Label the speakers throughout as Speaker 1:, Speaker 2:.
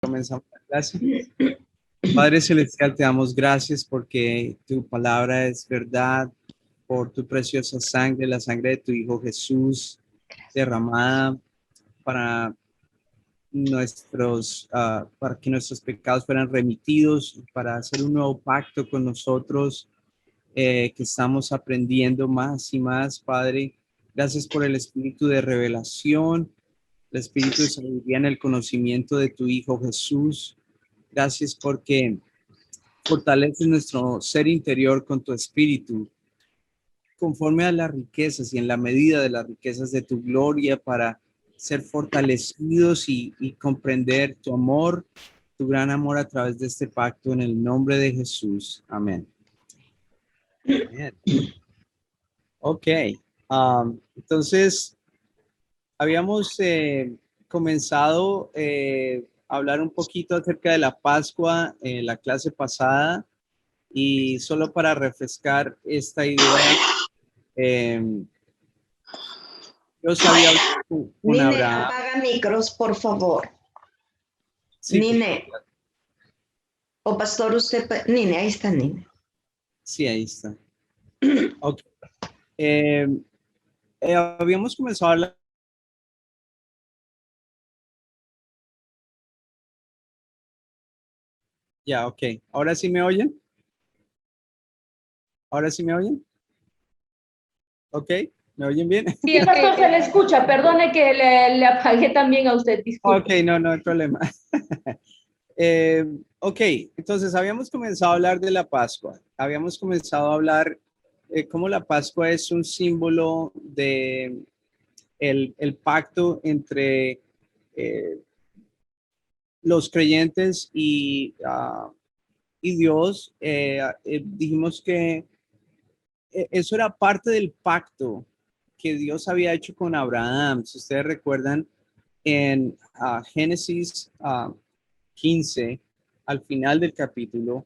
Speaker 1: Comenzamos la clase. Padre Celestial, te damos gracias porque tu palabra es verdad, por tu preciosa sangre, la sangre de tu Hijo Jesús, derramada para para que nuestros pecados fueran remitidos, para hacer un nuevo pacto con nosotros, que estamos aprendiendo más y más, Padre. Gracias por el espíritu de revelación, el espíritu de sabiduría en el conocimiento de tu Hijo Jesús. Gracias porque fortaleces nuestro ser interior con tu espíritu, conforme a las riquezas y en la medida de las riquezas de tu gloria, para ser fortalecidos y comprender tu amor, tu gran amor a través de este pacto, en el nombre de Jesús. Amén. Bien. Ok. Entonces, habíamos comenzado a hablar un poquito acerca de la Pascua en la clase pasada, y solo para refrescar esta idea, Dios había hablado con
Speaker 2: Nine,
Speaker 1: Abraham.
Speaker 2: apaga micros, por favor.
Speaker 1: Sí,
Speaker 2: Nine. O pastor, usted... Nine, ahí está Nine.
Speaker 1: sí, ahí está. Ok. Habíamos comenzado a hablar. Ya, ok. ¿Ahora sí me oyen? ¿Ahora sí me oyen? Ok. ¿Me oyen bien?
Speaker 3: Sí, el pastor se le escucha, perdone que le apagué también a usted, disculpe.
Speaker 1: Ok, no hay problema. Ok, entonces habíamos comenzado a hablar de la Pascua. Habíamos comenzado a hablar cómo la Pascua es un símbolo de el pacto entre los creyentes y Dios. Dijimos que eso era parte del pacto que Dios había hecho con Abraham. Si ustedes recuerdan, en Génesis 15, al final del capítulo,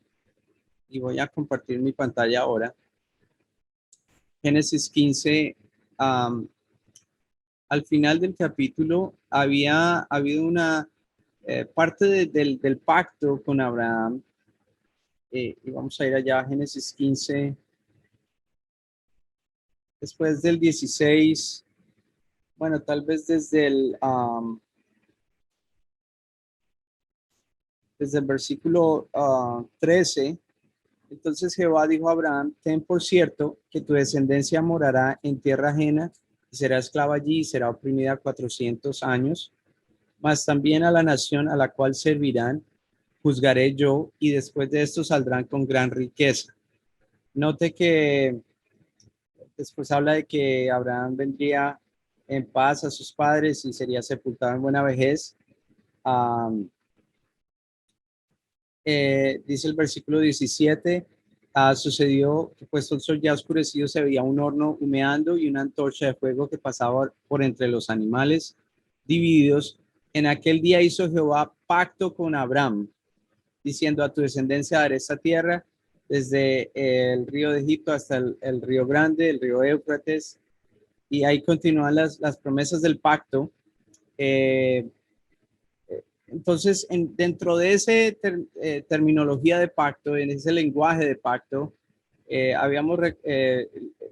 Speaker 1: y voy a compartir mi pantalla ahora. Génesis 15, al final del capítulo, había habido una parte del pacto con Abraham. Y vamos a ir allá a Génesis 15, después del 16, bueno, tal vez desde el versículo 13. Entonces Jehová dijo a Abraham: ten por cierto que tu descendencia morará en tierra ajena y será esclava allí y será oprimida 400 años, mas también a la nación a la cual servirán juzgaré yo, y después de esto saldrán con gran riqueza. Note que después habla de que Abraham vendría en paz a sus padres y sería sepultado en buena vejez. Dice el versículo 17, sucedió que puesto el sol ya oscurecido se veía un horno humeando y una antorcha de fuego que pasaba por entre los animales divididos. En aquel día hizo Jehová pacto con Abraham, diciendo: a tu descendencia daré esta tierra, desde el río de Egipto hasta el río Grande, el río Éufrates. Y ahí continúan las promesas del pacto. Entonces, dentro de esa terminología de pacto, en ese lenguaje de pacto, habíamos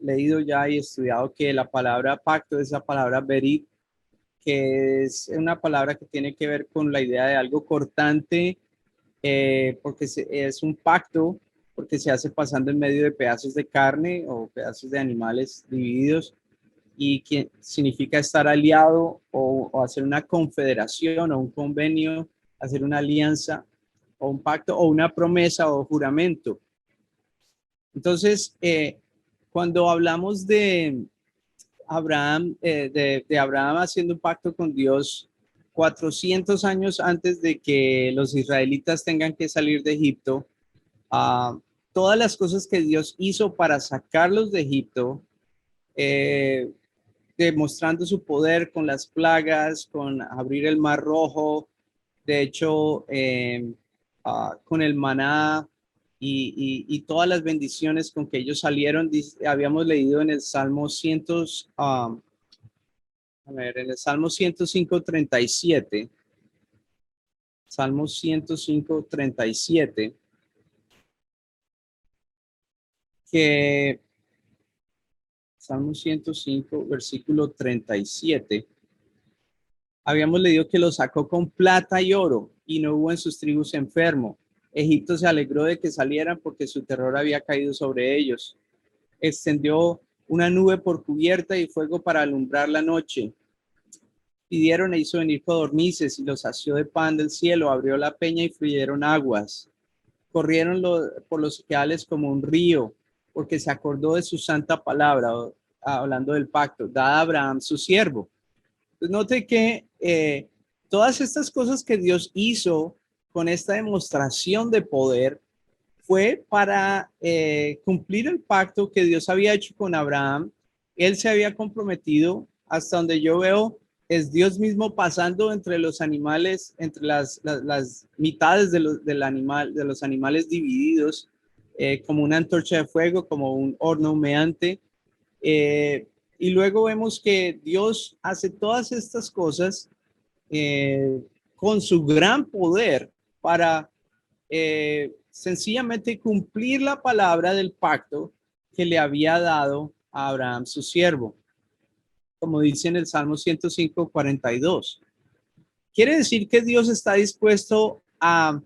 Speaker 1: leído ya y estudiado que la palabra pacto es la palabra berit, que es una palabra que tiene que ver con la idea de algo cortante, porque es un pacto, porque se hace pasando en medio de pedazos de carne o pedazos de animales divididos, y que significa estar aliado o hacer una confederación o un convenio, hacer una alianza o un pacto o una promesa o juramento. Entonces, cuando hablamos de Abraham, de Abraham haciendo un pacto con Dios 400 años antes de que los israelitas tengan que salir de Egipto, todas las cosas que Dios hizo para sacarlos de Egipto, demostrando su poder con las plagas, con abrir el mar rojo, de hecho, con el maná y todas las bendiciones con que ellos salieron. Habíamos leído en el Salmo 100, en el Salmo 105:37, Salmo 105, 37, que Salmo 105, versículo 37, habíamos leído que lo sacó con plata y oro y no hubo en sus tribus enfermo. Egipto se alegró de que salieran porque su terror había caído sobre ellos. Extendió una nube por cubierta y fuego para alumbrar la noche. Pidieron e hizo venir codornices y los sació de pan del cielo. Abrió la peña y fluyeron aguas. Corrieron por los queales como un río, porque se acordó de su santa palabra, hablando del pacto, dada a Abraham su siervo. Entonces, note que todas estas cosas que Dios hizo con esta demostración de poder fue para cumplir el pacto que Dios había hecho con Abraham. Él se había comprometido, hasta donde yo veo, es Dios mismo pasando entre los animales, entre las mitades de los animales divididos, como una antorcha de fuego, como un horno humeante. Y luego vemos que Dios hace todas estas cosas con su gran poder para sencillamente cumplir la palabra del pacto que le había dado a Abraham, su siervo, como dice en el Salmo 105, 42. Quiere decir que Dios está dispuesto a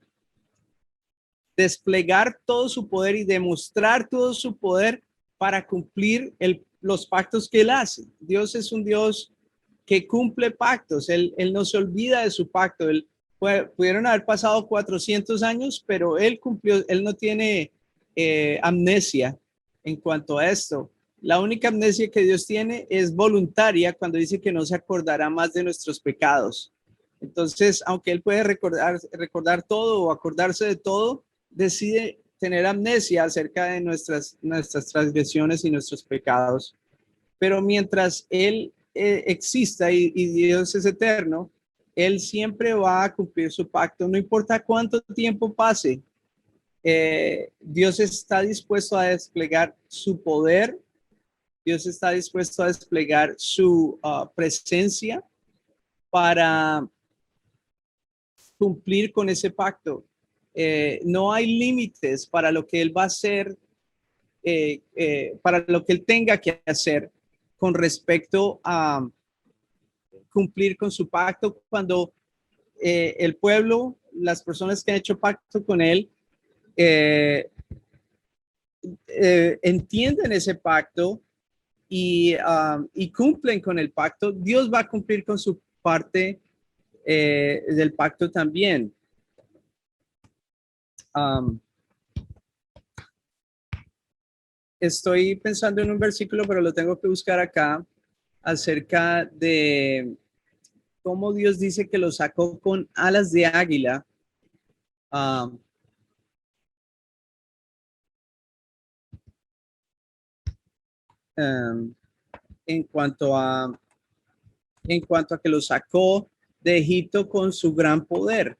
Speaker 1: desplegar todo su poder y demostrar todo su poder para cumplir los pactos que él hace. Dios es un Dios que cumple pactos. Él no se olvida de su pacto. Pudieron haber pasado 400 años, pero él cumplió, él no tiene amnesia en cuanto a esto. La única amnesia que Dios tiene es voluntaria cuando dice que no se acordará más de nuestros pecados. Entonces, aunque él puede recordar todo o acordarse de todo, decide tener amnesia acerca de nuestras transgresiones y nuestros pecados. Pero mientras él exista y Dios es eterno, él siempre va a cumplir su pacto, no importa cuánto tiempo pase. Dios está dispuesto a desplegar su poder, Dios está dispuesto a desplegar su presencia para cumplir con ese pacto. No hay límites para lo que él va a hacer, para lo que él tenga que hacer con respecto a cumplir con su pacto. Cuando el pueblo, las personas que han hecho pacto con él, entienden ese pacto y cumplen con el pacto, Dios va a cumplir con su parte del pacto también. Estoy pensando en un versículo, pero lo tengo que buscar acá, acerca de cómo Dios dice que lo sacó con alas de águila. En cuanto a que lo sacó de Egipto con su gran poder.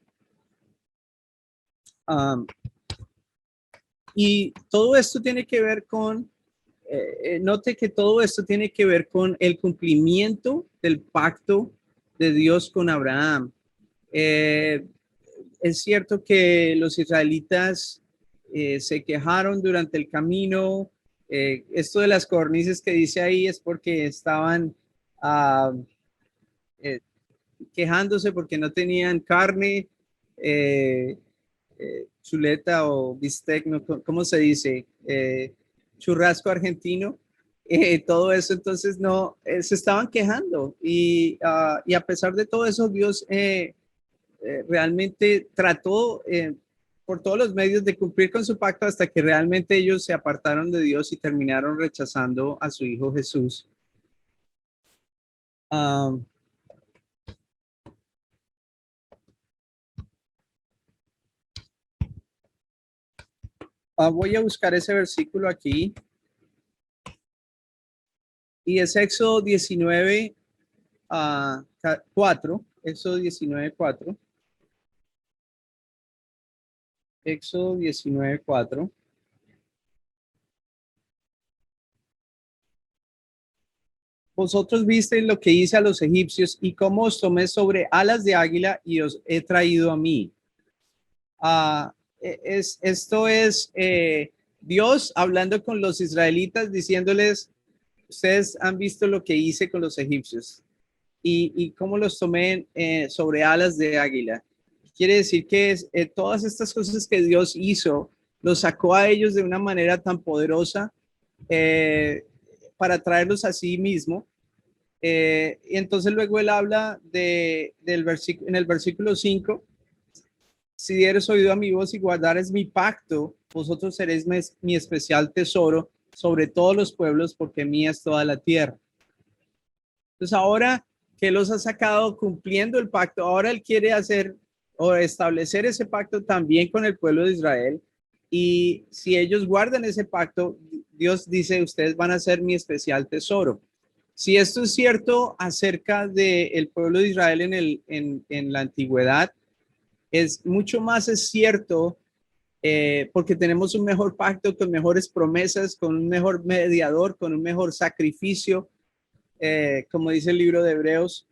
Speaker 1: Y todo esto tiene que ver con, note que todo esto tiene que ver con el cumplimiento del pacto de Dios con Abraham. Es cierto que los israelitas se quejaron durante el camino. Esto de las codornices que dice ahí es porque estaban quejándose porque no tenían carne, chuleta o bistec, ¿no? ¿Cómo se dice? Churrasco argentino. Todo eso, entonces no, se estaban quejando y a pesar de todo eso, Dios realmente trató por todos los medios de cumplir con su pacto hasta que realmente ellos se apartaron de Dios y terminaron rechazando a su Hijo Jesús. Voy a buscar ese versículo aquí. Y es Éxodo 19, 4. Éxodo 19, 4. Éxodo 19, 4. Vosotros visteis lo que hice a los egipcios y cómo os tomé sobre alas de águila y os he traído a mí. Esto es Dios hablando con los israelitas, diciéndoles, ustedes han visto lo que hice con los egipcios y cómo los tomé sobre alas de águila. Quiere decir que todas estas cosas que Dios hizo, los sacó a ellos de una manera tan poderosa para traerlos a sí mismo. Y entonces luego él habla en el versículo 5, si dieres oído a mi voz y guardares mi pacto, vosotros seréis mi especial tesoro sobre todos los pueblos, porque mía es toda la tierra. Entonces ahora que los ha sacado cumpliendo el pacto, ahora él quiere hacer o establecer ese pacto también con el pueblo de Israel. Y si ellos guardan ese pacto, Dios dice, ustedes van a ser mi especial tesoro. Si esto es cierto acerca del pueblo de Israel en la antigüedad, es mucho más es cierto porque tenemos un mejor pacto con mejores promesas, con un mejor mediador, con un mejor sacrificio, como dice el libro de Hebreos,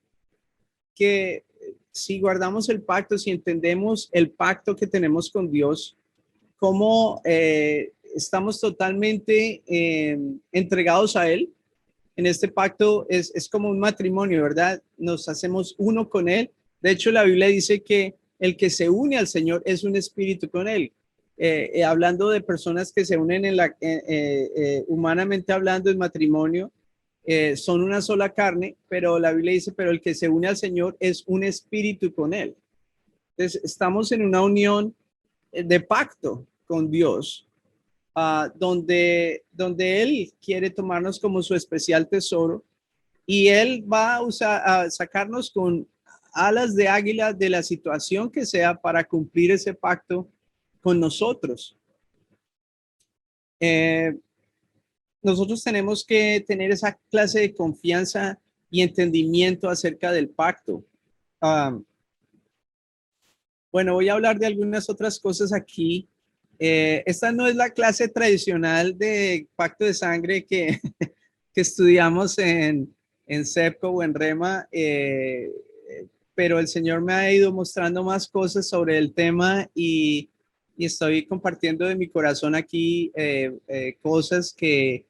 Speaker 1: que si guardamos el pacto, si entendemos el pacto que tenemos con Dios, como estamos totalmente entregados a Él. En este pacto es como un matrimonio, ¿verdad? Nos hacemos uno con Él. De hecho, la Biblia dice que el que se une al Señor es un espíritu con Él. Hablando de personas que se unen humanamente hablando en matrimonio, son una sola carne, pero la Biblia dice, pero el que se une al Señor es un espíritu con Él. Entonces, estamos en una unión de pacto con Dios, donde Él quiere tomarnos como su especial tesoro y Él va a sacarnos con alas de águila de la situación que sea para cumplir ese pacto con nosotros. Nosotros tenemos que tener esa clase de confianza y entendimiento acerca del pacto. Bueno, voy a hablar de algunas otras cosas aquí. Esta no es la clase tradicional de pacto de sangre que, que estudiamos en CEPCO o en REMA, pero el Señor me ha ido mostrando más cosas sobre el tema y estoy compartiendo de mi corazón aquí cosas que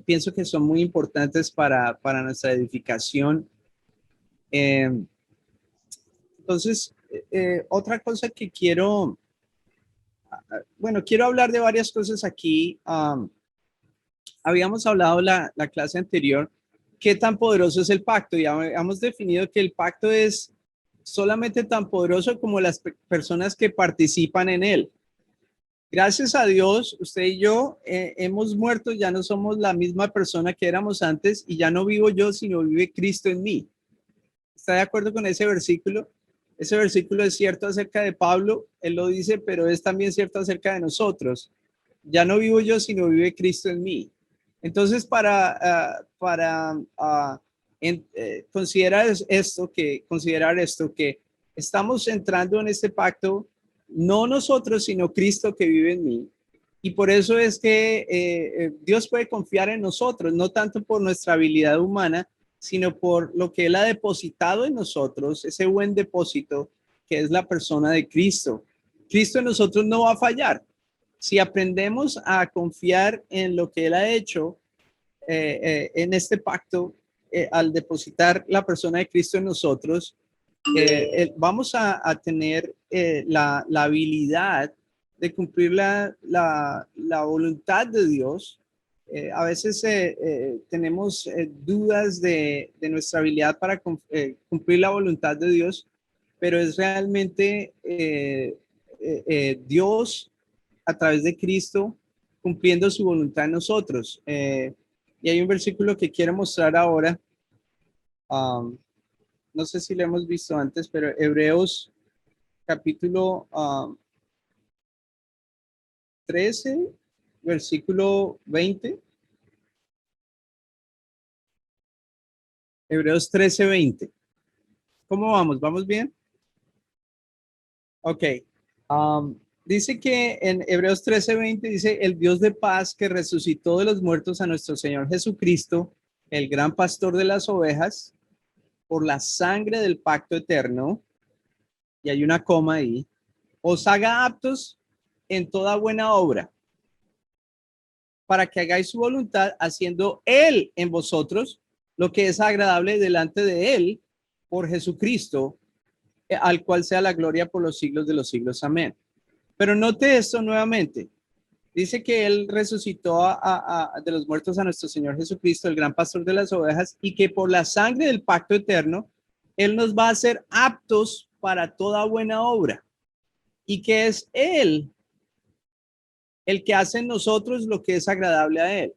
Speaker 1: pienso que son muy importantes para nuestra edificación. Entonces, otra cosa que quiero hablar de varias cosas aquí. Habíamos hablado la clase anterior, qué tan poderoso es el pacto. Ya hemos definido que el pacto es solamente tan poderoso como las personas que participan en él. Gracias a Dios, usted y yo hemos muerto, ya no somos la misma persona que éramos antes y ya no vivo yo, sino vive Cristo en mí. ¿Está de acuerdo con ese versículo? Ese versículo es cierto acerca de Pablo, él lo dice, pero es también cierto acerca de nosotros. Ya no vivo yo, sino vive Cristo en mí. Entonces, considerar esto, que estamos entrando en este pacto, no nosotros, sino Cristo que vive en mí. Y por eso es que Dios puede confiar en nosotros, no tanto por nuestra habilidad humana, sino por lo que Él ha depositado en nosotros, ese buen depósito que es la persona de Cristo. Cristo en nosotros no va a fallar. Si aprendemos a confiar en lo que Él ha hecho en este pacto, al depositar la persona de Cristo en nosotros, vamos a tener la habilidad de cumplir la voluntad de Dios. A veces tenemos dudas de nuestra habilidad para cumplir la voluntad de Dios, pero es realmente Dios a través de Cristo cumpliendo su voluntad en nosotros. Y hay un versículo que quiero mostrar ahora. No sé si lo hemos visto antes, pero Hebreos capítulo 13, versículo 20. Hebreos 13, 20. ¿Cómo vamos? ¿Vamos bien? Ok. Dice que en Hebreos 13, 20 dice, el Dios de paz que resucitó de los muertos a nuestro Señor Jesucristo, el gran pastor de las ovejas, por la sangre del pacto eterno, y hay una coma ahí, os haga aptos en toda buena obra, para que hagáis su voluntad, haciendo Él en vosotros lo que es agradable delante de Él, por Jesucristo, al cual sea la gloria por los siglos de los siglos. Amén. Pero note esto nuevamente. Dice que Él resucitó de los muertos a nuestro Señor Jesucristo, el gran pastor de las ovejas, y que por la sangre del pacto eterno, Él nos va a hacer aptos para toda buena obra. Y que es Él el que hace en nosotros lo que es agradable a Él.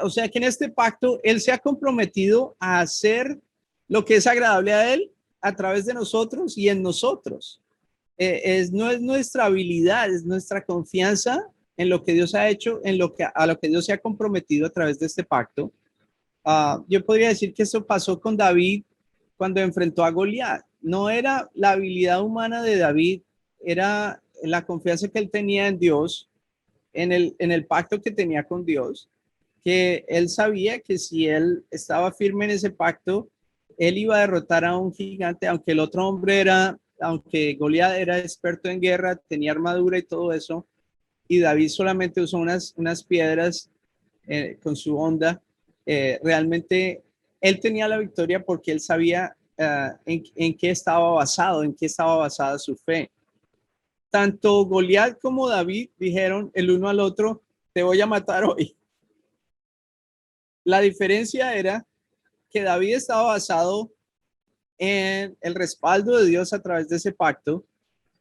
Speaker 1: O sea que en este pacto Él se ha comprometido a hacer lo que es agradable a Él a través de nosotros y en nosotros. No es nuestra habilidad, es nuestra confianza en lo que Dios ha hecho, a lo que Dios se ha comprometido a través de este pacto. Yo podría decir que eso pasó con David cuando enfrentó a Goliat. No era la habilidad humana de David, era la confianza que él tenía en Dios, en el pacto que tenía con Dios, que él sabía que si él estaba firme en ese pacto, él iba a derrotar a un gigante, aunque el otro hombre aunque Goliat era experto en guerra, tenía armadura y todo eso, y David solamente usó unas piedras con su onda. Realmente él tenía la victoria porque él sabía en qué estaba basado, en qué estaba basada su fe. Tanto Goliat como David dijeron el uno al otro, te voy a matar hoy. La diferencia era que David estaba basado en el respaldo de Dios a través de ese pacto,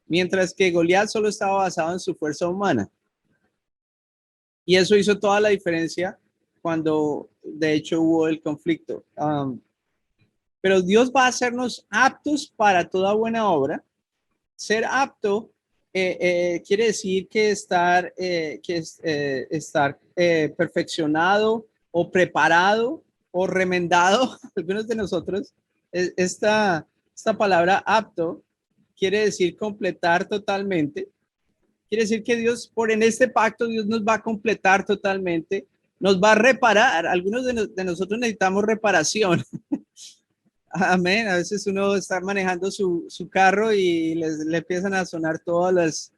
Speaker 1: mientras que Goliat solo estaba basado en su fuerza humana. Y eso hizo toda la diferencia cuando de hecho hubo el conflicto. Pero Dios va a hacernos aptos para toda buena obra. Ser apto quiere decir que estar perfeccionado o preparado o remendado. Algunos de nosotros, esta palabra apto quiere decir completar totalmente. Quiere decir que Dios, en este pacto, Dios nos va a completar totalmente, nos va a reparar. Algunos de nosotros necesitamos reparación. Amén. A veces uno está manejando su carro y le empiezan a sonar todos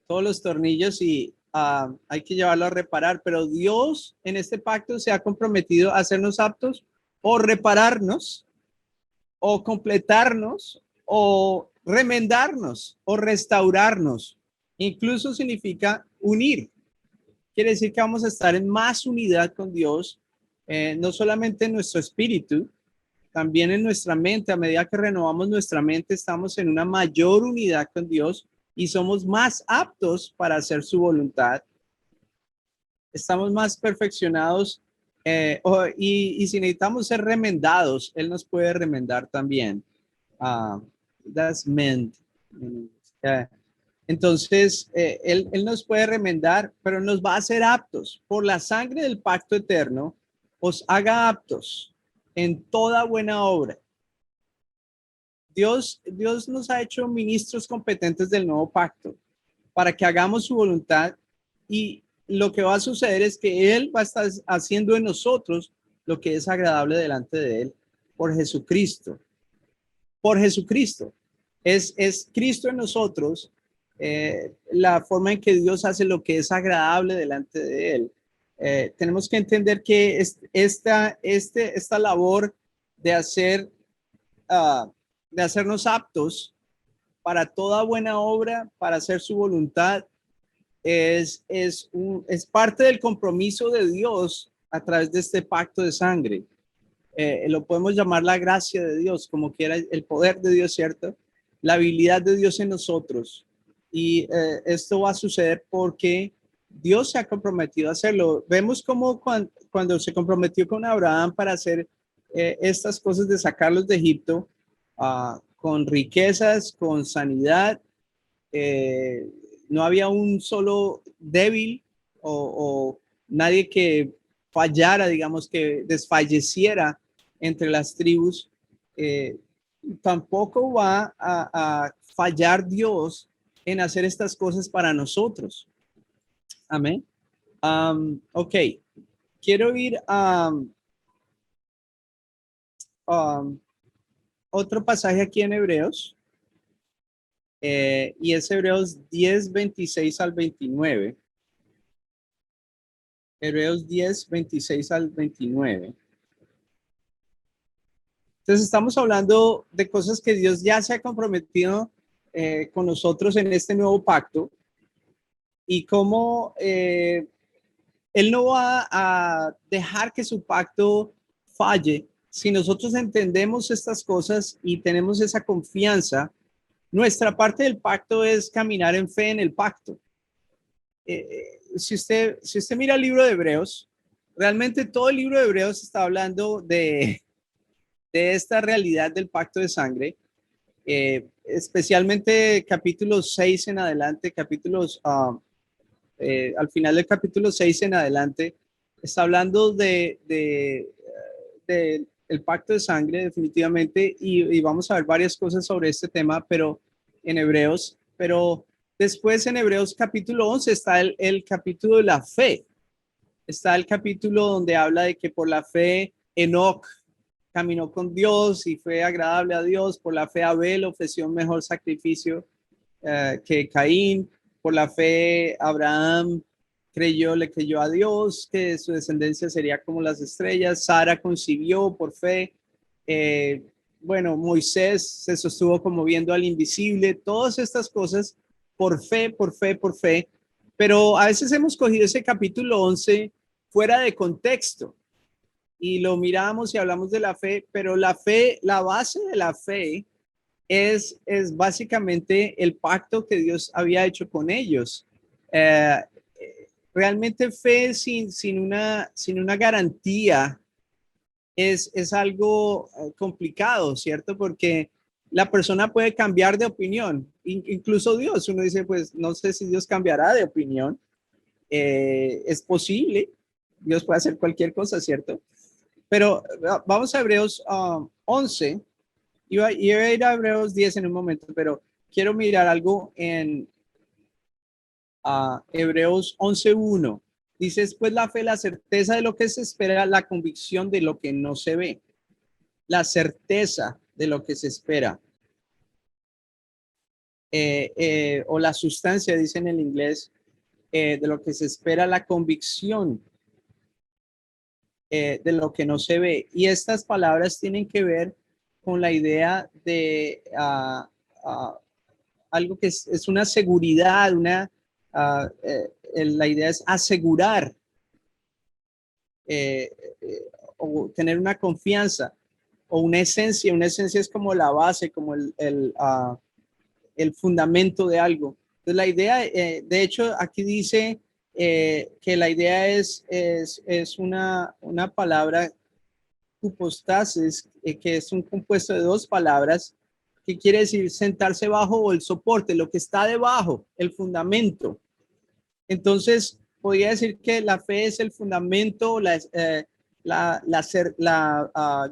Speaker 1: los tornillos y hay que llevarlo a reparar. Pero Dios en este pacto se ha comprometido a hacernos aptos o repararnos o completarnos o remendarnos o restaurarnos. Incluso significa unir. Quiere decir que vamos a estar en más unidad con Dios, no solamente en nuestro espíritu, también en nuestra mente. A medida que renovamos nuestra mente, estamos en una mayor unidad con Dios y somos más aptos para hacer su voluntad. Estamos más perfeccionados y si necesitamos ser remendados, Él nos puede remendar también. That's mend. Entonces, él nos puede remendar, pero nos va a hacer aptos. Por la sangre del pacto eterno, os haga aptos en toda buena obra. Dios nos ha hecho ministros competentes del nuevo pacto para que hagamos su voluntad, y lo que va a suceder es que Él va a estar haciendo en nosotros lo que es agradable delante de Él por Jesucristo. Por Jesucristo. Es Cristo en nosotros, la forma en que Dios hace lo que es agradable delante de Él. Tenemos que entender que esta labor de hacernos aptos para toda buena obra, para hacer su voluntad, es parte del compromiso de Dios a través de este pacto de sangre. Lo podemos llamar la gracia de Dios, como quiera, el poder de Dios, ¿cierto? La habilidad de Dios en nosotros. Y esto va a suceder porque Dios se ha comprometido a hacerlo. Vemos como cuando se comprometió con Abraham para hacer estas cosas de sacarlos de Egipto, con riquezas, con sanidad, no había un solo débil o nadie que fallara, digamos, que desfalleciera entre las tribus. Tampoco va a fallar Dios en hacer estas cosas para nosotros. Amén. Ok, quiero ir a otro pasaje aquí en Hebreos. y es Hebreos 10, 26 al 29. Hebreos 10, 26 al 29. Entonces estamos hablando de cosas que Dios ya se ha comprometido con nosotros en este nuevo pacto y cómo Él no va a dejar que su pacto falle. Si nosotros entendemos estas cosas y tenemos esa confianza, nuestra parte del pacto es caminar en fe en el pacto. Si usted mira el libro de Hebreos, realmente todo el libro de Hebreos está hablando de esta realidad del pacto de sangre, especialmente capítulos 6 en adelante, al final del capítulo 6 en adelante, está hablando de el pacto de sangre definitivamente y vamos a ver varias cosas sobre este tema, pero en Hebreos, pero después en Hebreos capítulo 11 está el capítulo de la fe, está el capítulo donde habla de que por la fe Enoc caminó con Dios y fue agradable a Dios, por la fe Abel ofreció un mejor sacrificio que Caín, por la fe Abraham le creyó a Dios, que su descendencia sería como las estrellas, Sara concibió por fe, bueno, Moisés se sostuvo como viendo al invisible, todas estas cosas por fe, por fe, por fe, pero a veces hemos cogido ese capítulo 11 fuera de contexto y lo miramos y hablamos de la fe, pero la fe, la base de la fe es básicamente el pacto que Dios había hecho con ellos. Realmente fe sin una garantía es algo complicado, ¿cierto? Porque la persona puede cambiar de opinión, incluso Dios. Uno dice, pues no sé si Dios cambiará de opinión. Es posible, Dios puede hacer cualquier cosa, ¿cierto? Pero vamos a Hebreos 11. Iba a ir a Hebreos 10 en un momento, pero quiero mirar algo en Hebreos 11:1. Dice, pues la fe, la certeza de lo que se espera, la convicción de lo que no se ve. La certeza de lo que se espera. O la sustancia, dice en el inglés, de lo que se espera, la convicción de lo que no se ve. Y estas palabras tienen que ver con la idea de algo que es una seguridad, la idea es asegurar o tener una confianza o una esencia. Una esencia es como la base, como el fundamento de algo. Entonces la idea, de hecho, aquí dice que la idea es una palabra hipostasis, que es un compuesto de dos palabras, que quiere decir sentarse bajo o el soporte, lo que está debajo, el fundamento. Entonces, podría decir que la fe es el fundamento, la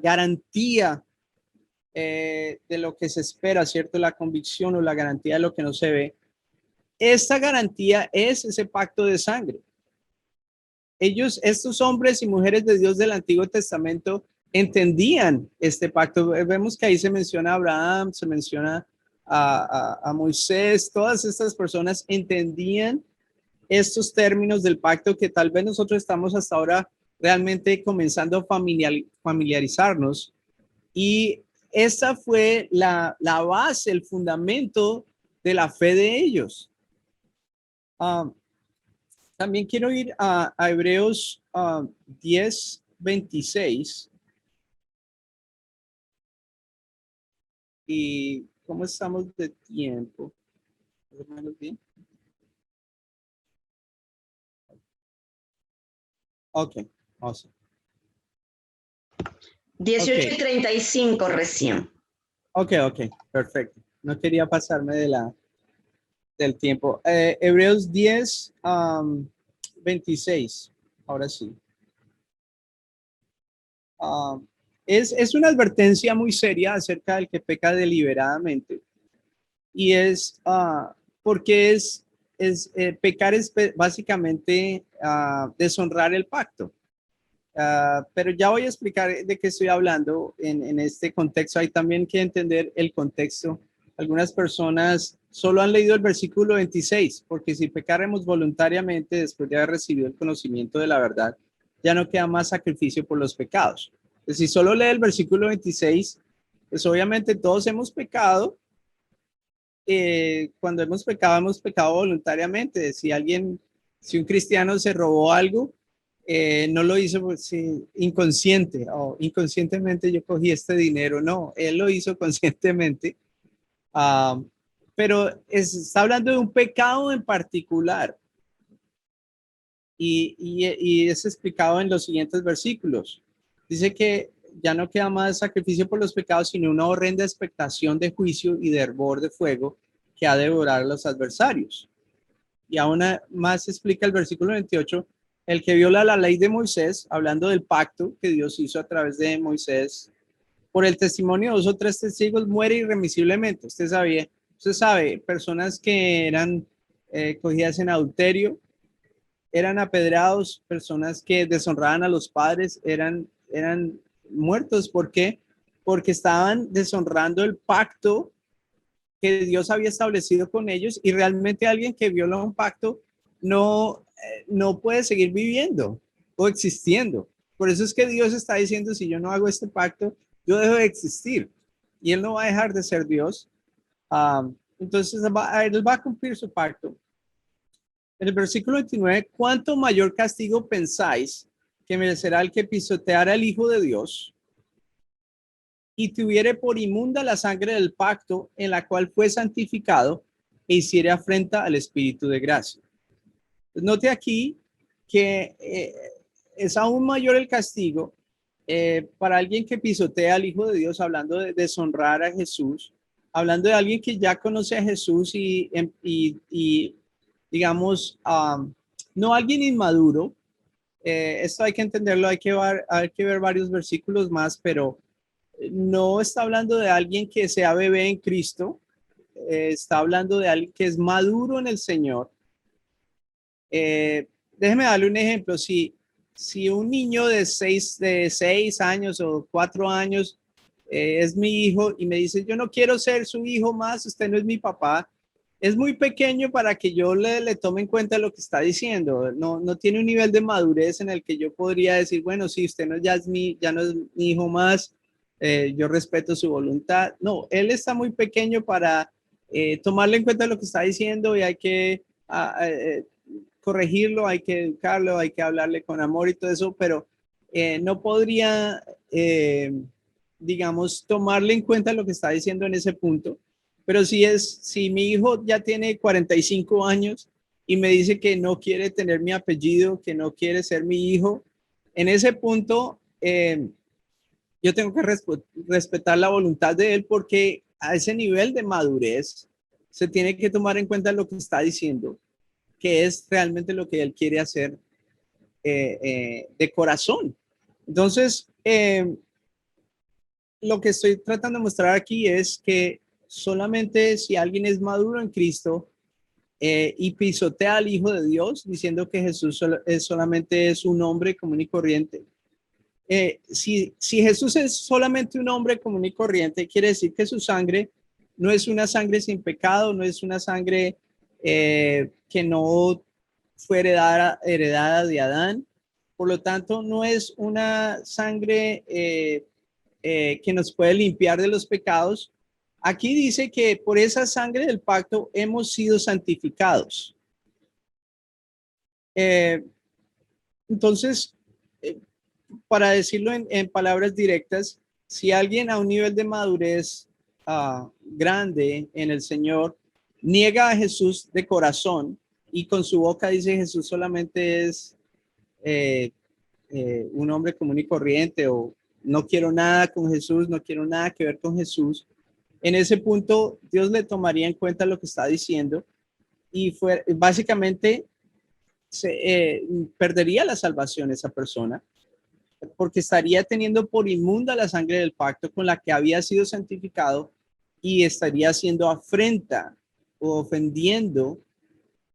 Speaker 1: garantía de lo que se espera, ¿cierto? La convicción o la garantía de lo que no se ve. Esta garantía es ese pacto de sangre. Estos hombres y mujeres de Dios del Antiguo Testamento, entendían este pacto. Vemos que ahí se menciona a Abraham, se menciona a Moisés, todas estas personas entendían estos términos del pacto que tal vez nosotros estamos hasta ahora realmente comenzando a familiarizarnos. Y esa fue la base, el fundamento de la fe de ellos. También quiero ir a Hebreos 10, 26. ¿Y cómo estamos de tiempo? Bien. Ok, awesome.
Speaker 2: 18:35 recién.
Speaker 1: Ok, perfecto. No quería pasarme del tiempo. Hebreos 10, 26. Ahora sí. Es una advertencia muy seria acerca del que peca deliberadamente. Y es porque pecar es básicamente deshonrar el pacto. Pero ya voy a explicar de qué estoy hablando en este contexto. Hay también que entender el contexto algunas personas solo han leído el versículo 26, porque si pecáremos voluntariamente después de haber recibido el conocimiento de la verdad, ya no queda más sacrificio por los pecados. Pues si solo lee el versículo 26, pues obviamente todos hemos pecado. Cuando hemos pecado voluntariamente. Si un cristiano se robó algo, no lo hizo pues, sí, inconsciente o inconscientemente yo cogí este dinero. No, él lo hizo conscientemente. Ah, pero está hablando de un pecado en particular y es explicado en los siguientes versículos. Dice que ya no queda más sacrificio por los pecados, sino una horrenda expectación de juicio y de hervor de fuego que ha de devorar a los adversarios. Y aún más explica el versículo 28, el que viola la ley de Moisés, hablando del pacto que Dios hizo a través de Moisés, por el testimonio de 2 o 3 testigos muere irremisiblemente. Usted sabe, personas que eran cogidas en adulterio, eran apedreados, personas que deshonraban a los padres, eran muertos. ¿Por qué? Porque estaban deshonrando el pacto que Dios había establecido con ellos, y realmente alguien que viola un pacto no puede seguir viviendo o existiendo. Por eso es que Dios está diciendo, si yo no hago este pacto, yo dejo de existir y Él no va a dejar de ser Dios. Entonces Él va a cumplir su pacto. En el versículo 29, ¿cuánto mayor castigo pensáis que merecerá el que pisoteara al Hijo de Dios y tuviere por inmunda la sangre del pacto en la cual fue santificado e hiciere afrenta al Espíritu de gracia? Note aquí que es aún mayor el castigo para alguien que pisotea al Hijo de Dios, hablando de deshonrar a Jesús, hablando de alguien que ya conoce a Jesús y digamos, no alguien inmaduro. Esto hay que entenderlo, hay que ver varios versículos más, pero no está hablando de alguien que sea bebé en Cristo, está hablando de alguien que es maduro en el Señor. Déjeme darle un ejemplo. Si un niño de 6 años o 4 años es mi hijo y me dice, yo no quiero ser su hijo más, usted no es mi papá, es muy pequeño para que yo le tome en cuenta lo que está diciendo. No tiene un nivel de madurez en el que yo podría decir, bueno, si usted ya no es mi hijo más, yo respeto su voluntad. No, él está muy pequeño para tomarle en cuenta lo que está diciendo, y hay que corregirlo, hay que educarlo, hay que hablarle con amor y todo eso, pero no podría, digamos, tomarle en cuenta lo que está diciendo en ese punto. Pero si mi hijo ya tiene 45 años y me dice que no quiere tener mi apellido, que no quiere ser mi hijo, en ese punto yo tengo que respetar la voluntad de él, porque a ese nivel de madurez se tiene que tomar en cuenta lo que está diciendo, que es realmente lo que él quiere hacer de corazón. Entonces, lo que estoy tratando de mostrar aquí es que solamente si alguien es maduro en Cristo y pisotea al Hijo de Dios diciendo que Jesús solamente es un hombre común y corriente. Si Jesús es solamente un hombre común y corriente, quiere decir que su sangre no es una sangre sin pecado, no es una sangre que no fue heredada de Adán. Por lo tanto, no es una sangre que nos puede limpiar de los pecados. Aquí dice que por esa sangre del pacto hemos sido santificados. Entonces, para decirlo en palabras directas, si alguien a un nivel de madurez grande en el Señor niega a Jesús de corazón y con su boca dice Jesús solamente es un hombre común y corriente, o no quiero nada con Jesús, no quiero nada que ver con Jesús, en ese punto Dios le tomaría en cuenta lo que está diciendo y básicamente perdería la salvación esa persona, porque estaría teniendo por inmunda la sangre del pacto con la que había sido santificado, y estaría haciendo afrenta o ofendiendo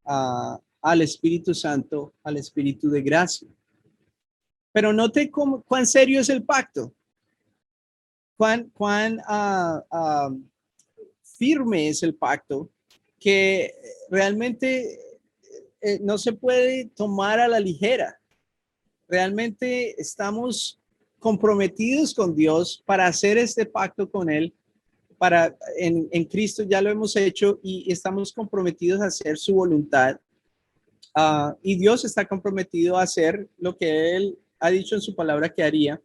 Speaker 1: al Espíritu Santo, al Espíritu de gracia. Pero note cuán serio es el pacto, cuán firme es el pacto, que realmente no se puede tomar a la ligera. Realmente estamos comprometidos con Dios para hacer este pacto con Él. En Cristo ya lo hemos hecho y estamos comprometidos a hacer su voluntad. Y Dios está comprometido a hacer lo que Él ha dicho en su palabra que haría.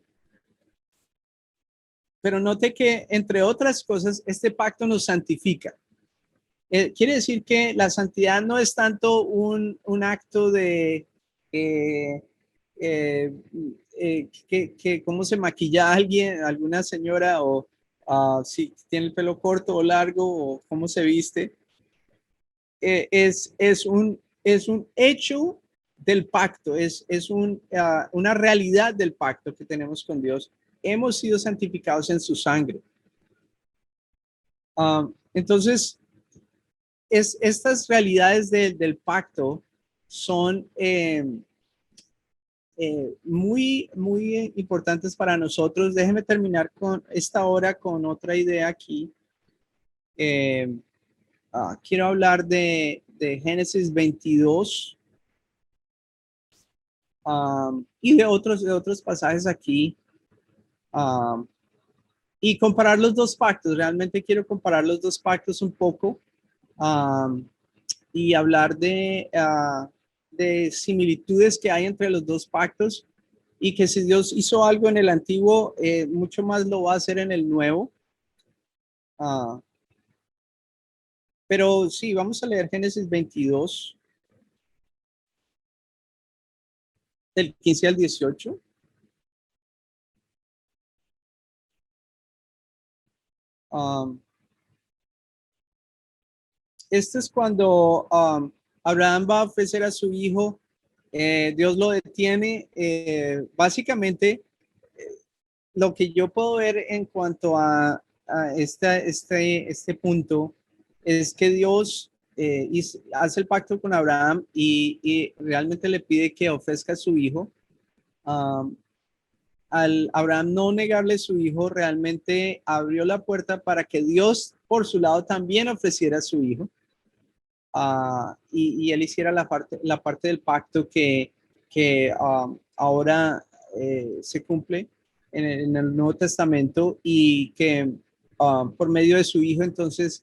Speaker 1: Pero note que, entre otras cosas, este pacto nos santifica. Quiere decir que la santidad no es tanto un acto de cómo se maquilla alguien, alguna señora, o si tiene el pelo corto o largo, o cómo se viste. Es un hecho del pacto, es una realidad del pacto que tenemos con Dios. Hemos sido santificados en su sangre. Entonces, estas realidades del pacto son muy, muy importantes para nosotros. Déjenme terminar con esta hora con otra idea aquí. Quiero hablar de Génesis 22 y de otros pasajes aquí. Y comparar los dos pactos. Realmente quiero comparar los dos pactos un poco y hablar de similitudes que hay entre los dos pactos, y que si Dios hizo algo en el antiguo, mucho más lo va a hacer en el nuevo. Pero sí, vamos a leer Génesis 22, del 15 al 18. Este es cuando Abraham va a ofrecer a su hijo. Dios lo detiene. Básicamente, lo que yo puedo ver en cuanto a este punto es que Dios hace el pacto con Abraham y realmente le pide que ofrezca a su hijo. Al Abraham no negarle su hijo, realmente abrió la puerta para que Dios, por su lado, también ofreciera a su hijo. Y él hiciera la parte del pacto que ahora se cumple en el Nuevo Testamento, y que por medio de su hijo, entonces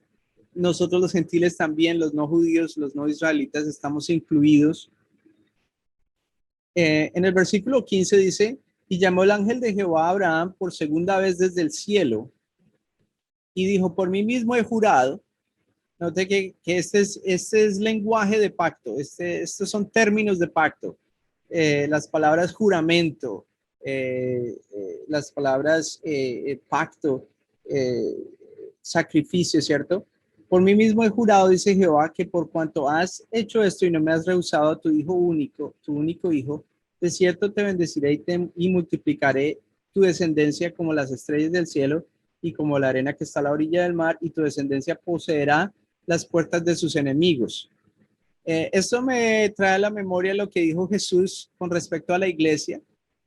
Speaker 1: nosotros los gentiles también, los no judíos, los no israelitas, estamos incluidos. En el versículo 15 dice: y llamó el ángel de Jehová a Abraham por segunda vez desde el cielo y dijo: por mí mismo he jurado. Note que este es lenguaje de pacto. Estos son términos de pacto. Las palabras juramento, las palabras pacto, sacrificio, ¿cierto? Por mí mismo he jurado, dice Jehová, que por cuanto has hecho esto y no me has rehusado a tu hijo único, tu único hijo, de cierto te bendeciré y multiplicaré tu descendencia como las estrellas del cielo y como la arena que está a la orilla del mar, y tu descendencia poseerá las puertas de sus enemigos. Esto me trae a la memoria lo que dijo Jesús con respecto a la iglesia,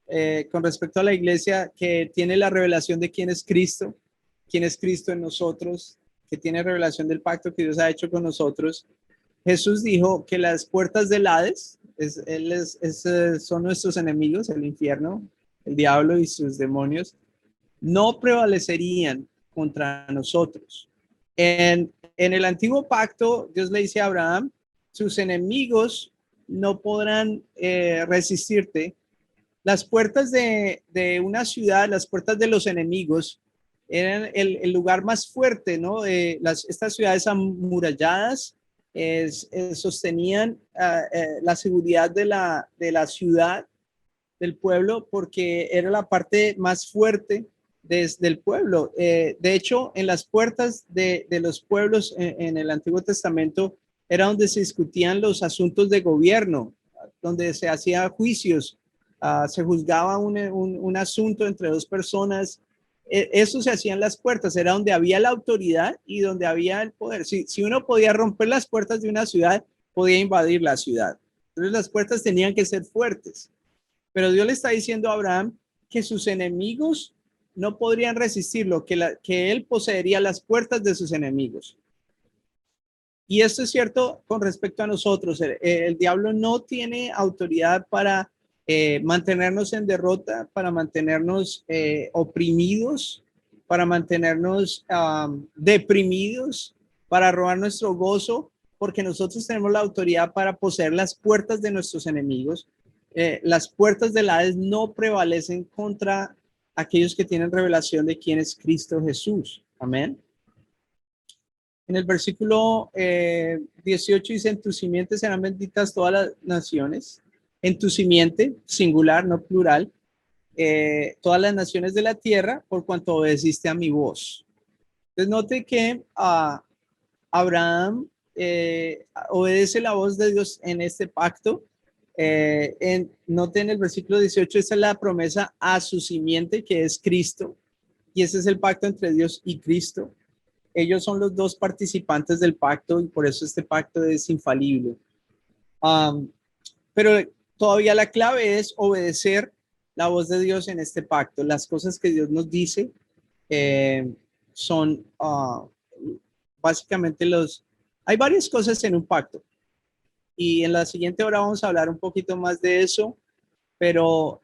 Speaker 1: que tiene la revelación de quién es Cristo en nosotros, que tiene revelación del pacto que Dios ha hecho con nosotros. Jesús dijo que las puertas del Hades son nuestros enemigos, el infierno, el diablo y sus demonios, no prevalecerían contra nosotros. En el antiguo pacto, Dios le dice a Abraham: sus enemigos no podrán resistirte. Las puertas de una ciudad, las puertas de los enemigos, eran el lugar más fuerte, ¿no? Estas ciudades amuralladas sostenían la seguridad de la ciudad, del pueblo, porque era la parte más fuerte desde el pueblo. De hecho, en las puertas de los pueblos en el Antiguo Testamento era donde se discutían los asuntos de gobierno, donde se hacían juicios, se juzgaba un asunto entre dos personas. Eso se hacía en las puertas, era donde había la autoridad y donde había el poder. Si uno podía romper las puertas de una ciudad, podía invadir la ciudad. Entonces las puertas tenían que ser fuertes. Pero Dios le está diciendo a Abraham que sus enemigos no podrían resistirlo, que él poseería las puertas de sus enemigos. Y esto es cierto con respecto a nosotros. El diablo no tiene autoridad para mantenernos en derrota, para mantenernos oprimidos, para mantenernos deprimidos, para robar nuestro gozo, porque nosotros tenemos la autoridad para poseer las puertas de nuestros enemigos. Las puertas del Hades no prevalecen contra aquellos que tienen revelación de quién es Cristo Jesús. Amén. En el versículo 18 dice, en tu simiente serán benditas todas las naciones. En tu simiente, singular, no plural, todas las naciones de la tierra, por cuanto obedeciste a mi voz. Entonces note que Abraham obedece la voz de Dios en este pacto. Note en el versículo 18, esa es la promesa a su simiente, que es Cristo. Y ese es el pacto entre Dios y Cristo. Ellos son los dos participantes del pacto y por eso este pacto es infalible. Pero todavía la clave es obedecer la voz de Dios en este pacto. Las cosas que Dios nos dice son básicamente hay varias cosas en un pacto. Y en la siguiente hora vamos a hablar un poquito más de eso, pero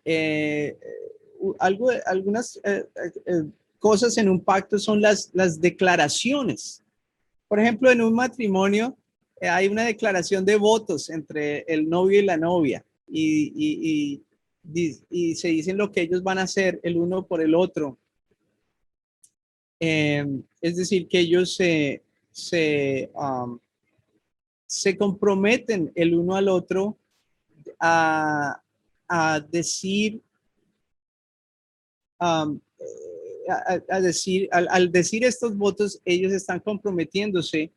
Speaker 1: algunas cosas en un pacto son las declaraciones. Por ejemplo, en un matrimonio hay una declaración de votos entre el novio y la novia y se dicen lo que ellos van a hacer el uno por el otro. Es decir, que ellos se comprometen el uno al otro a decir, al decir estos votos, ellos están comprometiéndose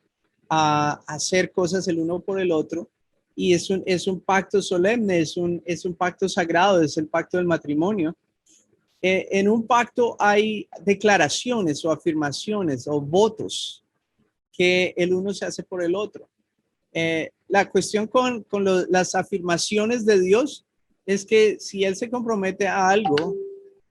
Speaker 1: a hacer cosas el uno por el otro, y es un pacto solemne, es un pacto sagrado, es el pacto del matrimonio. En un pacto hay declaraciones o afirmaciones o votos que el uno se hace por el otro. La cuestión con las afirmaciones de Dios es que si Él se compromete a algo,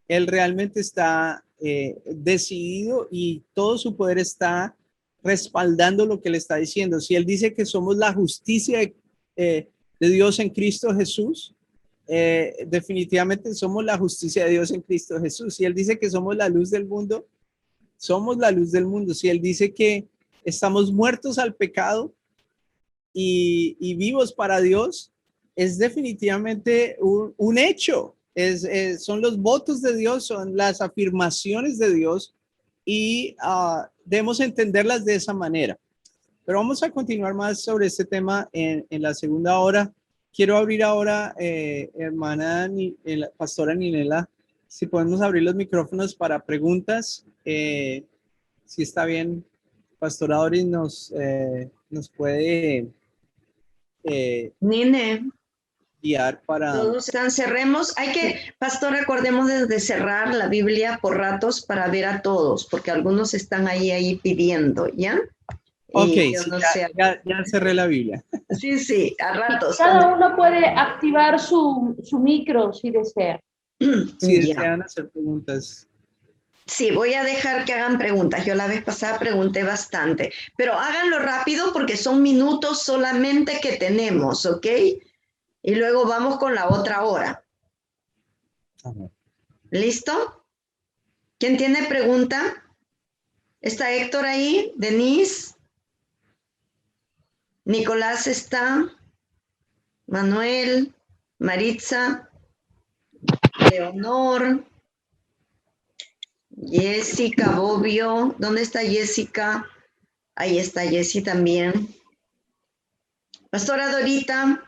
Speaker 1: Él realmente está decidido y todo su poder está respaldando lo que le está diciendo. Si Él dice que somos la justicia de Dios en Cristo Jesús, definitivamente somos la justicia de Dios en Cristo Jesús. Si Él dice que somos la luz del mundo, somos la luz del mundo. Si Él dice que estamos muertos al pecado y vivos para Dios, es definitivamente un hecho. Son los votos de Dios, son las afirmaciones de Dios y debemos entenderlas de esa manera. Pero vamos a continuar más sobre este tema en la segunda hora. Quiero abrir ahora, hermana pastora Ninela, si podemos abrir los micrófonos para preguntas. Si está bien, pastora Doris nos puede
Speaker 2: Nine,
Speaker 1: guiar para...
Speaker 2: todos están, cerremos. Pastor, acordemos de cerrar la Biblia por ratos para ver a todos, porque algunos están ahí pidiendo, ¿ya?
Speaker 1: Ok,
Speaker 2: sí,
Speaker 1: no ya cerré la Biblia.
Speaker 2: Sí, a ratos.
Speaker 3: Cada uno puede activar su micro si desea.
Speaker 1: Si desean hacer preguntas.
Speaker 2: Sí, voy a dejar que hagan preguntas. Yo la vez pasada pregunté bastante, pero háganlo rápido porque son minutos solamente que tenemos, ¿ok? Y luego vamos con la otra hora.
Speaker 1: Ajá.
Speaker 2: ¿Listo? ¿Quién tiene pregunta? ¿Está Héctor ahí? ¿Denise? ¿Nicolás está? ¿Manuel? ¿Maritza? ¿Leonor? Jessica, Bobbio, ¿dónde está Jessica? Ahí está Jessie también. Pastora Dorita,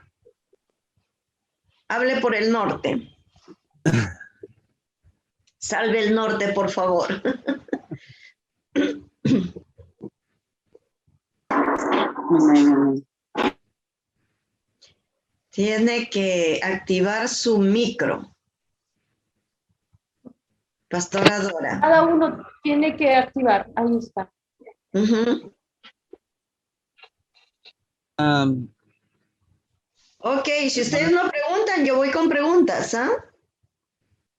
Speaker 2: hable por el norte. Salve el norte, por favor. Tiene que activar su micro. Pastora Dora.
Speaker 3: Cada uno tiene que activar. Ahí está.
Speaker 2: Ok, si ustedes no preguntan, yo voy con preguntas, ¿ah?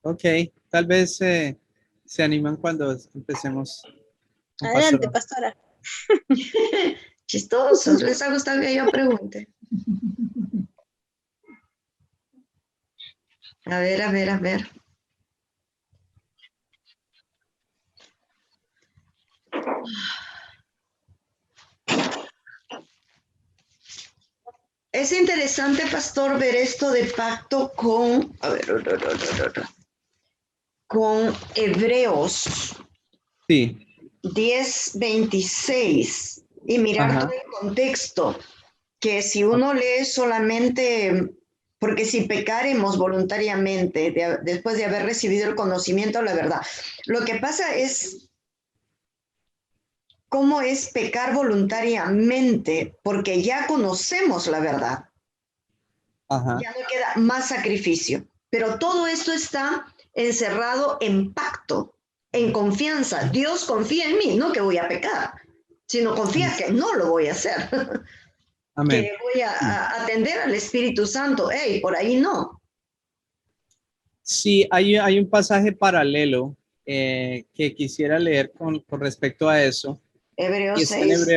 Speaker 1: Ok, tal vez se animan cuando empecemos.
Speaker 4: Adelante, pastora.
Speaker 2: Chistosos, ¿les ha gustado que yo pregunte? A ver, a ver, a ver. Es interesante, pastor, ver esto de pacto con, a ver, con Hebreos
Speaker 1: Sí.
Speaker 2: 10:26 y mirar
Speaker 1: Ajá.
Speaker 2: todo el contexto, que si uno lee solamente, porque si pecaremos voluntariamente después de haber recibido el conocimiento de la verdad, lo que pasa es cómo es pecar voluntariamente, porque ya conocemos la verdad.
Speaker 1: Ajá.
Speaker 2: Ya no queda más sacrificio. Pero todo esto está encerrado en pacto, en confianza. Dios confía en mí, no que voy a pecar, sino confía que no lo voy a hacer,
Speaker 1: Amén.
Speaker 2: que voy a atender al Espíritu Santo. Hey, por ahí no.
Speaker 1: Sí, hay un pasaje paralelo que quisiera leer con respecto a eso.
Speaker 2: Hebreos
Speaker 1: Y está en
Speaker 2: 6.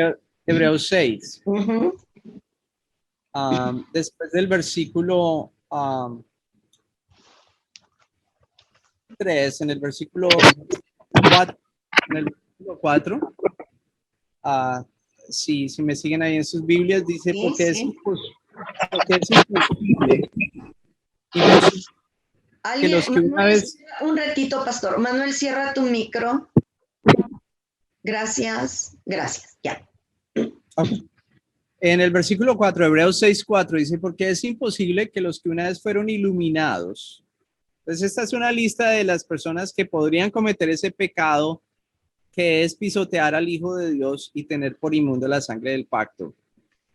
Speaker 1: Hebreos 6.
Speaker 2: Ujú.
Speaker 1: Después del versículo 3, en el versículo 4, en el versículo 4, si me siguen ahí en sus Biblias, dice,
Speaker 2: Sí,
Speaker 1: porque
Speaker 2: sí.
Speaker 1: porque es imposible que
Speaker 2: Alguien,
Speaker 1: los que una
Speaker 2: Manuel,
Speaker 1: vez...
Speaker 2: un ratito, pastor. Manuel, cierra tu micro. Gracias, gracias. Ya.
Speaker 1: Okay. En el versículo 4, Hebreos 6:4, dice, porque es imposible que los que una vez fueron iluminados. Entonces, esta es una lista de las personas que podrían cometer ese pecado que es pisotear al Hijo de Dios y tener por inmundo la sangre del pacto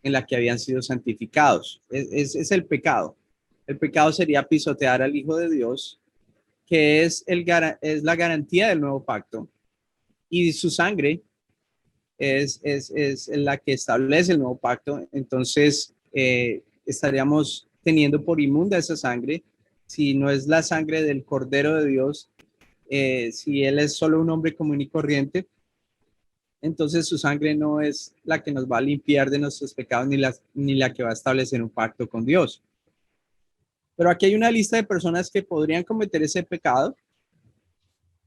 Speaker 1: en la que habían sido santificados. Es el pecado. El pecado sería pisotear al Hijo de Dios, que es la garantía del nuevo pacto, y su sangre es la que establece el nuevo pacto. Entonces, estaríamos teniendo por inmunda esa sangre, si no es la sangre del Cordero de Dios, si Él es solo un hombre común y corriente, entonces su sangre no es la que nos va a limpiar de nuestros pecados ni la que va a establecer un pacto con Dios. Pero aquí hay una lista de personas que podrían cometer ese pecado.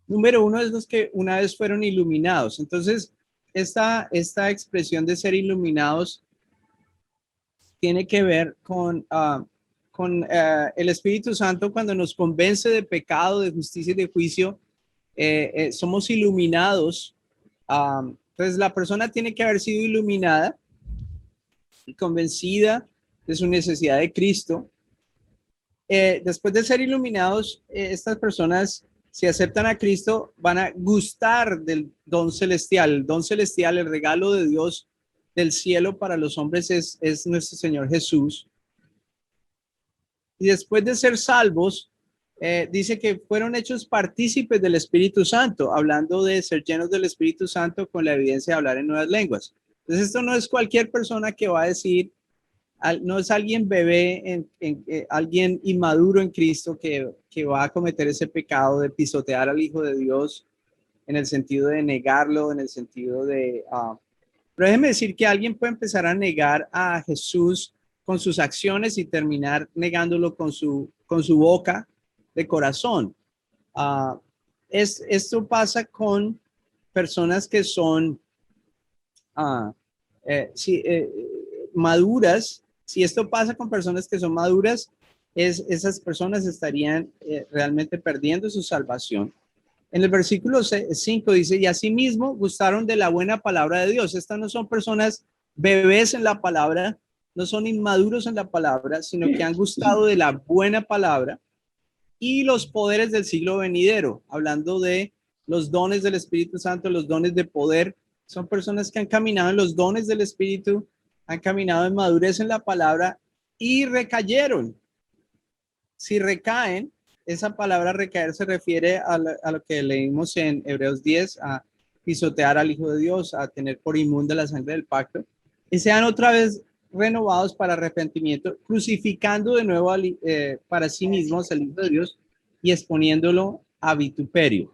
Speaker 1: Número uno es los que una vez fueron iluminados. Entonces, esta expresión de ser iluminados tiene que ver con el Espíritu Santo cuando nos convence de pecado, de justicia y de juicio. Somos iluminados. Entonces, la persona tiene que haber sido iluminada y convencida de su necesidad de Cristo. Después de ser iluminados, estas personas, si aceptan a Cristo, van a gustar del don celestial. El don celestial, el regalo de Dios del cielo para los hombres es nuestro Señor Jesús. Y después de ser salvos, dice que fueron hechos partícipes del Espíritu Santo, hablando de ser llenos del Espíritu Santo con la evidencia de hablar en nuevas lenguas. Entonces, esto no es cualquier persona que va a decir, no es alguien bebé, alguien inmaduro en Cristo que va a cometer ese pecado de pisotear al Hijo de Dios en el sentido de negarlo, en el sentido de... pero déjeme decir que alguien puede empezar a negar a Jesús con sus acciones y terminar negándolo con su boca de corazón. Esto pasa con personas que son maduras. Si esto pasa con personas que son maduras, esas personas estarían realmente perdiendo su salvación. En el versículo 5 dice, y asimismo gustaron de la buena palabra de Dios. Estas no son personas bebés en la palabra, no son inmaduros en la palabra, sino que han gustado de la buena palabra y los poderes del siglo venidero, hablando de los dones del Espíritu Santo, los dones de poder. Son personas que han caminado en los dones del Espíritu, han caminado en madurez en la palabra y recayeron. Si recaen, esa palabra recaer se refiere a lo que leímos en Hebreos 10, a pisotear al Hijo de Dios, a tener por inmunda la sangre del pacto, y sean otra vez renovados para arrepentimiento, crucificando de nuevo para sí mismos al Hijo de Dios y exponiéndolo a vituperio.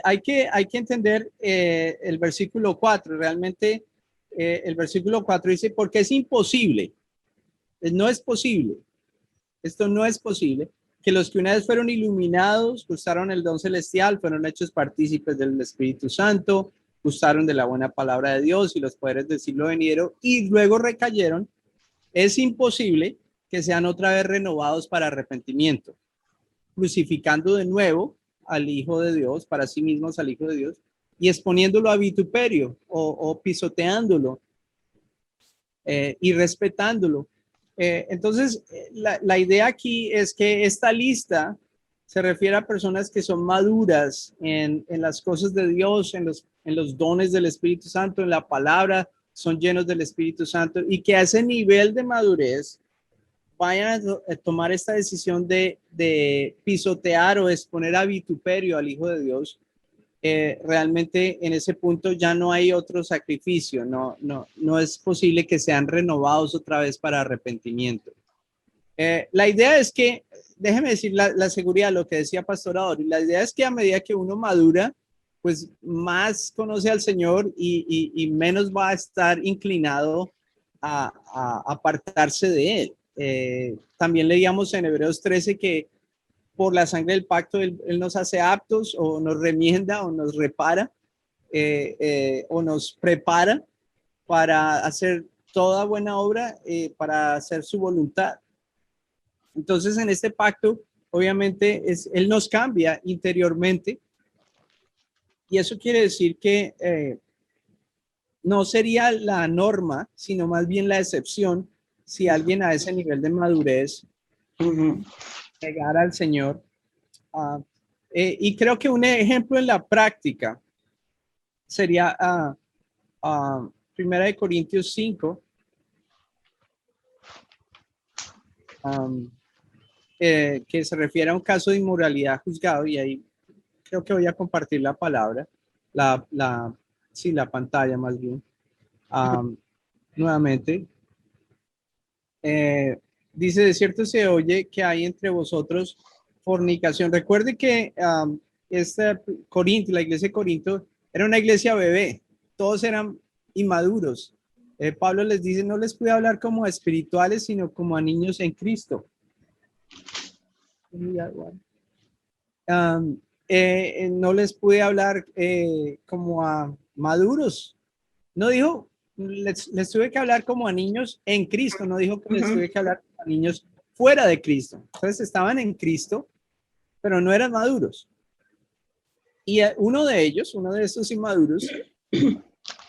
Speaker 1: Hay que entender el versículo 4. Realmente el versículo 4 dice, porque es imposible, no es posible, esto no es posible, que los que una vez fueron iluminados, gustaron el don celestial, fueron hechos partícipes del Espíritu Santo, gustaron de la buena palabra de Dios y los poderes del siglo venidero y luego recayeron, es imposible que sean otra vez renovados para arrepentimiento, crucificando de nuevo al Hijo de Dios, para sí mismos al Hijo de Dios, y exponiéndolo a vituperio o pisoteándolo y respetándolo. Entonces, la idea aquí es que esta lista se refiere a personas que son maduras en las cosas de Dios, en los dones del Espíritu Santo, en la palabra, son llenos del Espíritu Santo y que a ese nivel de madurez vayan a tomar esta decisión de pisotear o exponer a vituperio al Hijo de Dios. Realmente en ese punto ya no hay otro sacrificio, no es posible que sean renovados otra vez para arrepentimiento. La idea es que, déjeme decir la seguridad, lo que decía Pastor Adori, la idea es que a medida que uno madura, pues más conoce al Señor y menos va a estar inclinado a apartarse de Él. También leíamos en Hebreos 13 que por la sangre del pacto, él nos hace aptos o nos remienda o nos repara o nos prepara para hacer toda buena obra, para hacer su voluntad. Entonces, en este pacto, obviamente, él nos cambia interiormente y eso quiere decir que no sería la norma, sino más bien la excepción si alguien a ese nivel de madurez llegara al Señor. Y creo que un ejemplo en la práctica sería Primera de Corintios 5, que se refiere a un caso de inmoralidad juzgado, y ahí creo que voy a compartir la palabra, la pantalla más bien, nuevamente. Dice, de cierto se oye que hay entre vosotros fornicación. Recuerde que Corinto, la iglesia de Corinto, era una iglesia bebé. Todos eran inmaduros. Pablo les dice, no les pude hablar como a espirituales, sino como a niños en Cristo. No les pude hablar como a maduros. No dijo, les tuve que hablar como a niños en Cristo. No dijo que les tuve que hablar como a niños fuera de Cristo. Entonces estaban en Cristo, pero no eran maduros. Y uno de estos inmaduros,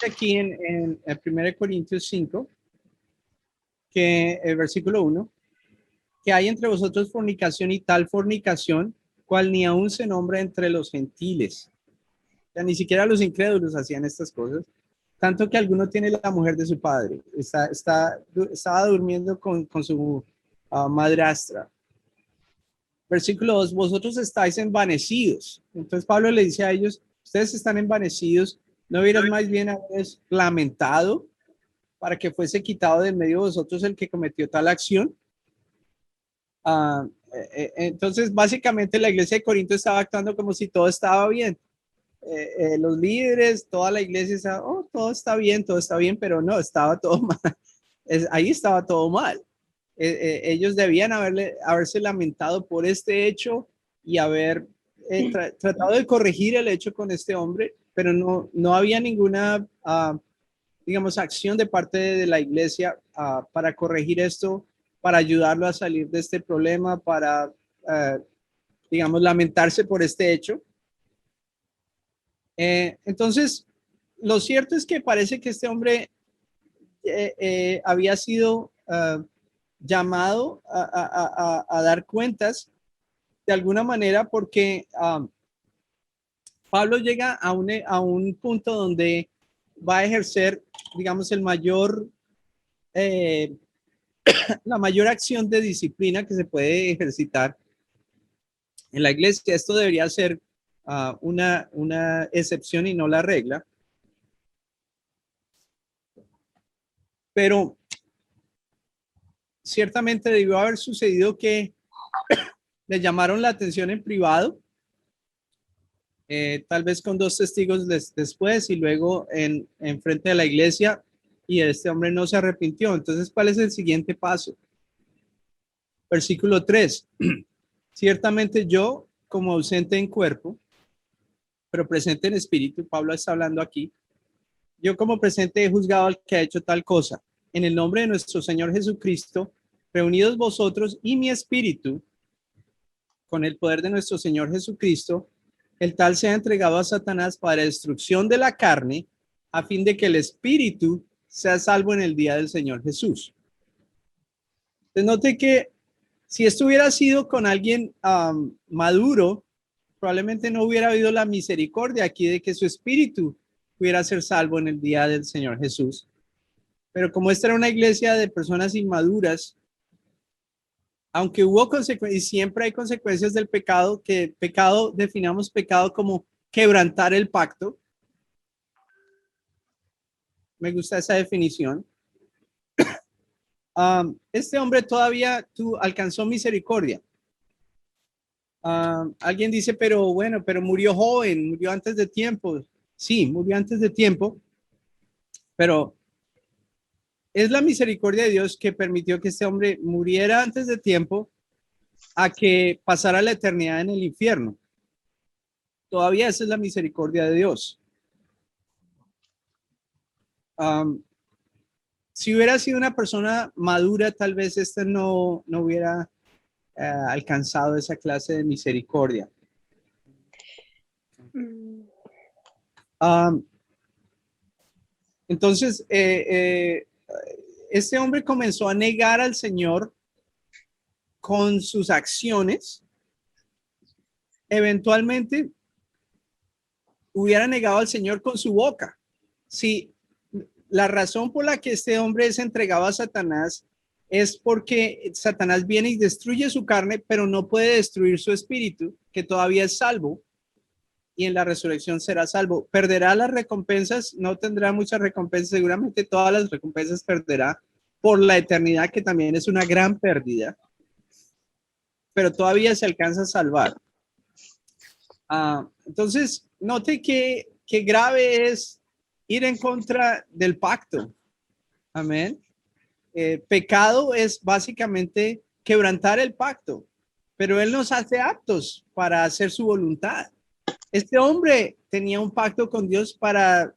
Speaker 1: aquí en 1 Corintios 5, que el versículo 1, que hay entre vosotros fornicación y tal fornicación, cual ni aún se nombra entre los gentiles. O sea, ni siquiera los incrédulos hacían estas cosas. Tanto que alguno tiene la mujer de su padre. Estaba durmiendo con su madrastra. Versículo 2, vosotros estáis envanecidos. Entonces Pablo le dice a ellos, ustedes están envanecidos, ¿no hubieran más bien haberles lamentado para que fuese quitado de medio de vosotros el que cometió tal acción? Entonces básicamente la iglesia de Corinto estaba actuando como si todo estaba bien. Los líderes, toda la iglesia estaba, todo está bien, pero no, estaba todo mal. Ahí estaba todo mal. Ellos debían haberse lamentado por este hecho y haber tratado de corregir el hecho con este hombre, pero no había ninguna, digamos, acción de parte de la iglesia para corregir esto, para ayudarlo a salir de este problema, para, digamos, lamentarse por este hecho. Entonces, lo cierto es que parece que este hombre había sido llamado a dar cuentas de alguna manera porque Pablo llega a un punto donde va a ejercer, digamos, la mayor acción de disciplina que se puede ejercitar en la iglesia. Esto debería ser una excepción y no la regla. Pero ciertamente debió haber sucedido que le llamaron la atención en privado tal vez con 2 testigos después y luego en frente de la iglesia, y este hombre no se arrepintió. Entonces, ¿cuál es el siguiente paso? Versículo 3. Ciertamente yo, como ausente en cuerpo, pero presente en espíritu, Pablo está hablando aquí, yo como presente he juzgado al que ha hecho tal cosa. En el nombre de nuestro Señor Jesucristo, reunidos vosotros y mi espíritu, con el poder de nuestro Señor Jesucristo, el tal sea entregado a Satanás para destrucción de la carne, a fin de que el espíritu sea salvo en el día del Señor Jesús. Entonces note que si esto hubiera sido con alguien maduro, probablemente no hubiera habido la misericordia aquí de que su espíritu pudiera ser salvo en el día del Señor Jesús. Pero como esta era una iglesia de personas inmaduras, aunque hubo consecuencias, y siempre hay consecuencias del pecado, que pecado, definamos pecado como quebrantar el pacto. Me gusta esa definición. Este hombre todavía alcanzó misericordia. Alguien dice, pero bueno, pero murió joven, murió antes de tiempo. Sí, murió antes de tiempo, pero es la misericordia de Dios que permitió que este hombre muriera antes de tiempo a que pasara la eternidad en el infierno. Todavía esa es la misericordia de Dios. Si hubiera sido una persona madura, tal vez este no hubiera alcanzado esa clase de misericordia. Entonces, este hombre comenzó a negar al Señor con sus acciones. Eventualmente hubiera negado al Señor con su boca. Si la razón por la que este hombre es entregado a Satanás es porque Satanás viene y destruye su carne, pero no puede destruir su espíritu, que todavía es salvo, y en la resurrección será salvo. Perderá las recompensas, no tendrá muchas recompensas, seguramente todas las recompensas perderá por la eternidad, que también es una gran pérdida, pero todavía se alcanza a salvar. Entonces, note que grave es ir en contra del pacto. Amén. Pecado es básicamente quebrantar el pacto, pero Él nos hace aptos para hacer su voluntad. Este hombre tenía un pacto con Dios para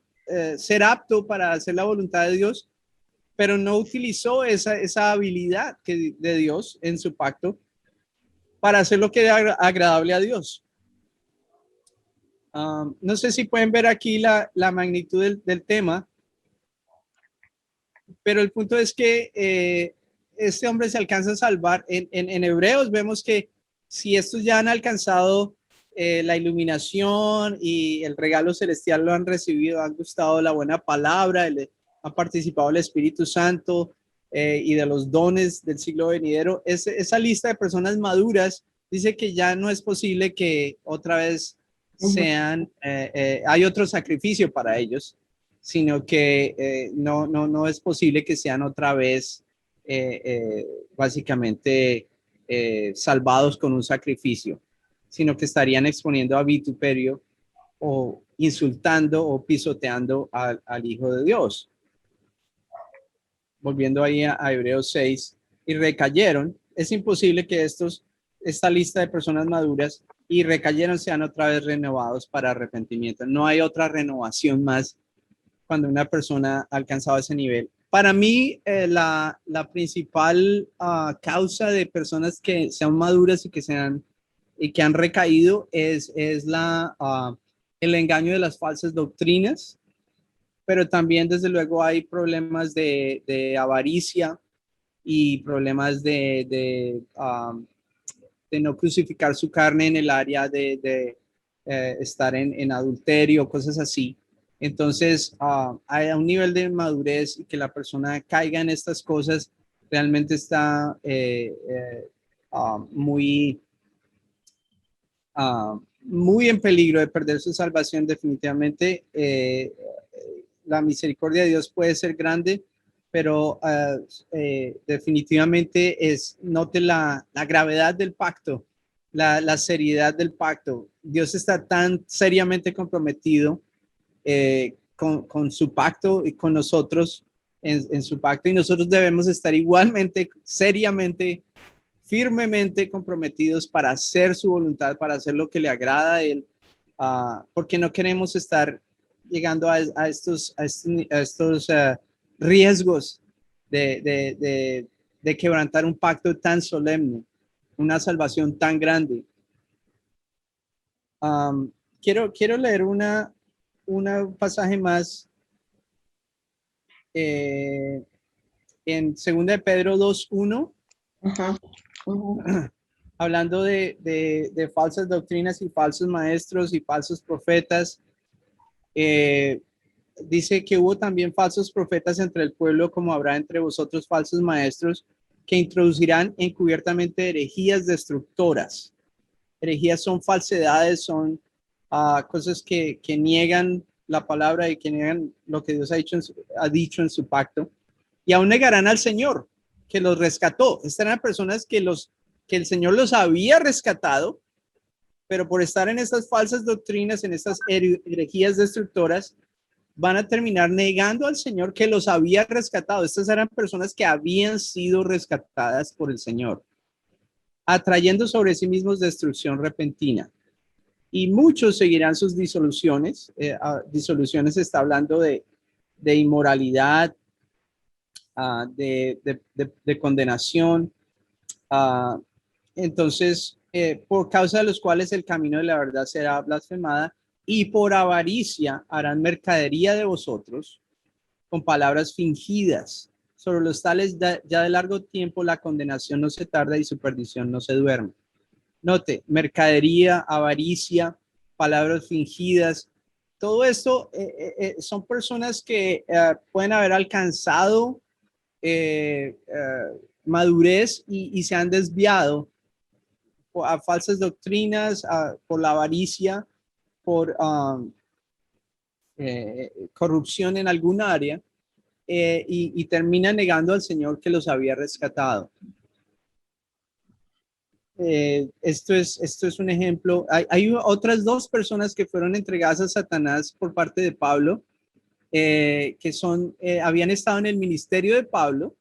Speaker 1: ser apto para hacer la voluntad de Dios, pero no utilizó esa habilidad de Dios en su pacto para hacer lo que era agradable a Dios. No sé si pueden ver aquí la magnitud del tema, pero el punto es que este hombre se alcanza a salvar. En Hebreos vemos que si estos ya han alcanzado la iluminación y el regalo celestial, lo han recibido, han gustado la buena palabra, han participado el Espíritu Santo y de los dones del siglo venidero, esa lista de personas maduras dice que ya no es posible que otra vez hay otro sacrificio para ellos, sino que no es posible que sean otra vez básicamente salvados con un sacrificio, sino que estarían exponiendo a vituperio o insultando o pisoteando al Hijo de Dios. Volviendo ahí a Hebreos 6, y recayeron. Es imposible que esta lista de personas maduras y recayeron sean otra vez renovados para arrepentimiento. No hay otra renovación más cuando una persona ha alcanzado ese nivel. Para mí, la principal causa de personas que sean maduras y que han recaído es el engaño de las falsas doctrinas, pero también desde luego hay problemas de avaricia y problemas de no crucificar su carne en el área de estar en adulterio, cosas así. Entonces, hay un nivel de madurez y que la persona caiga en estas cosas realmente está muy en peligro de perder su salvación. Definitivamente, la misericordia de Dios puede ser grande, pero definitivamente note la gravedad del pacto, la seriedad del pacto. Dios está tan seriamente comprometido con su pacto y con nosotros en su pacto, y nosotros debemos estar igualmente, seriamente, firmemente comprometidos para hacer su voluntad, para hacer lo que le agrada a Él, porque no queremos estar llegando a estos riesgos de quebrantar un pacto tan solemne, una salvación tan grande. Quiero leer un pasaje más en 2 de Pedro 2:1, hablando de falsas doctrinas y falsos maestros y falsos profetas. Dice que hubo también falsos profetas entre el pueblo, como habrá entre vosotros falsos maestros, que introducirán encubiertamente herejías destructoras. Herejías son falsedades, son cosas que niegan la palabra y que niegan lo que Dios ha dicho en su pacto, y aún negarán al Señor que los rescató. Estas eran personas que el Señor los había rescatado, pero por estar en estas falsas doctrinas, en estas herejías destructoras, van a terminar negando al Señor que los había rescatado. Estas eran personas que habían sido rescatadas por el Señor, atrayendo sobre sí mismos destrucción repentina. Y muchos seguirán sus disoluciones. Disoluciones está hablando de inmoralidad, de condenación. Entonces, por causa de los cuales el camino de la verdad será blasfemada, y por avaricia harán mercadería de vosotros con palabras fingidas. Sobre los tales ya de largo tiempo la condenación no se tarda y su perdición no se duerme. Note, mercadería, avaricia, palabras fingidas. Todo esto son personas que pueden haber alcanzado madurez y se han desviado a falsas doctrinas, por la avaricia, por corrupción en algún área, y terminan negando al Señor que los había rescatado. Esto es un ejemplo. Hay otras dos personas que fueron entregadas a Satanás por parte de Pablo, que habían estado en el ministerio de Pablo,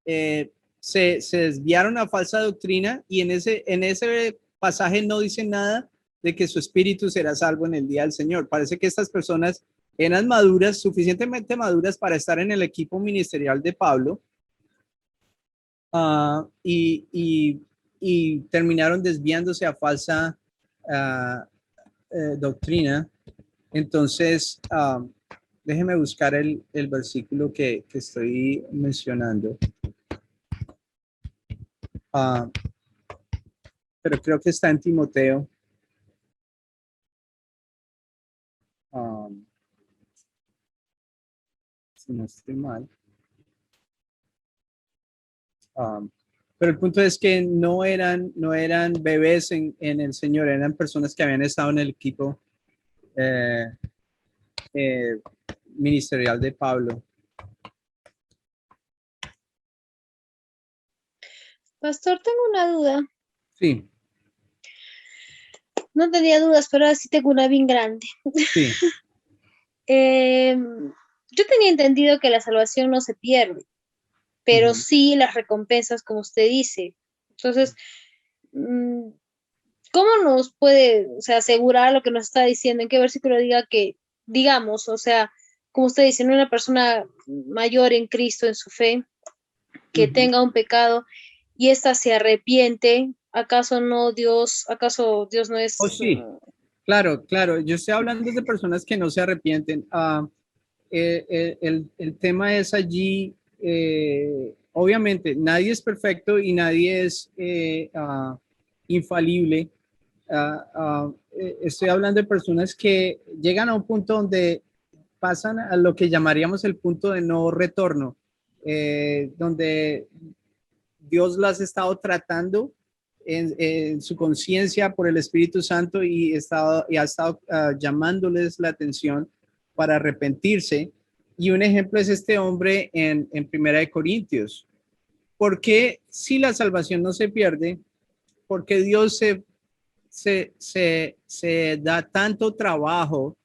Speaker 1: se desviaron a falsa doctrina, y en ese pasaje no dice nada de que su espíritu será salvo en el día del Señor. Parece que estas personas eran maduras, suficientemente maduras para estar en el equipo ministerial de Pablo, y terminaron desviándose a falsa doctrina. Entonces, déjeme buscar el versículo que estoy mencionando. Pero creo que está en Timoteo. Si no estoy mal. Pero el punto es que no eran bebés en el Señor, eran personas que habían estado en el equipo ministerial de Pablo.
Speaker 4: Pastor, tengo una duda.
Speaker 1: Sí.
Speaker 4: No tenía dudas, pero ahora sí tengo una bien grande.
Speaker 1: Sí.
Speaker 4: Yo tenía entendido que la salvación no se pierde, pero sí las recompensas, como usted dice. Entonces, ¿cómo nos puede, asegurar lo que nos está diciendo? ¿En qué versículo diga que, digamos, como usted dice, no una persona mayor en Cristo, en su fe, que tenga un pecado y ésta se arrepiente? ¿Acaso Dios no es?
Speaker 1: Oh, sí. Claro. Yo estoy hablando de personas que no se arrepienten. El tema es allí, obviamente, nadie es perfecto y nadie es infalible. Estoy hablando de personas que llegan a un punto donde pasan a lo que llamaríamos el punto de no retorno, donde Dios las ha estado tratando en su conciencia por el Espíritu Santo y ha estado llamándoles la atención para arrepentirse. Y un ejemplo es este hombre en Primera de Corintios. Porque si la salvación no se pierde, porque Dios se da tanto trabajo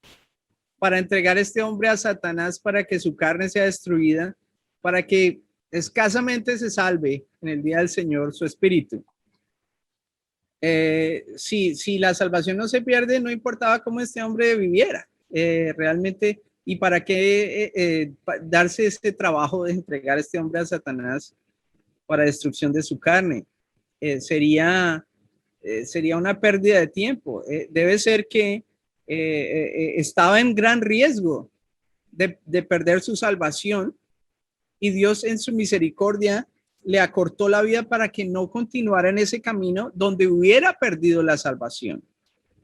Speaker 1: para entregar a este hombre a Satanás para que su carne sea destruida, para que escasamente se salve en el día del Señor su espíritu? Si la salvación no se pierde, no importaba cómo este hombre viviera realmente. ¿Y para qué darse este trabajo de entregar a este hombre a Satanás para destrucción de su carne? Sería una pérdida de tiempo. Debe ser que estaba en gran riesgo de perder su salvación, y Dios en su misericordia le acortó la vida para que no continuara en ese camino donde hubiera perdido la salvación.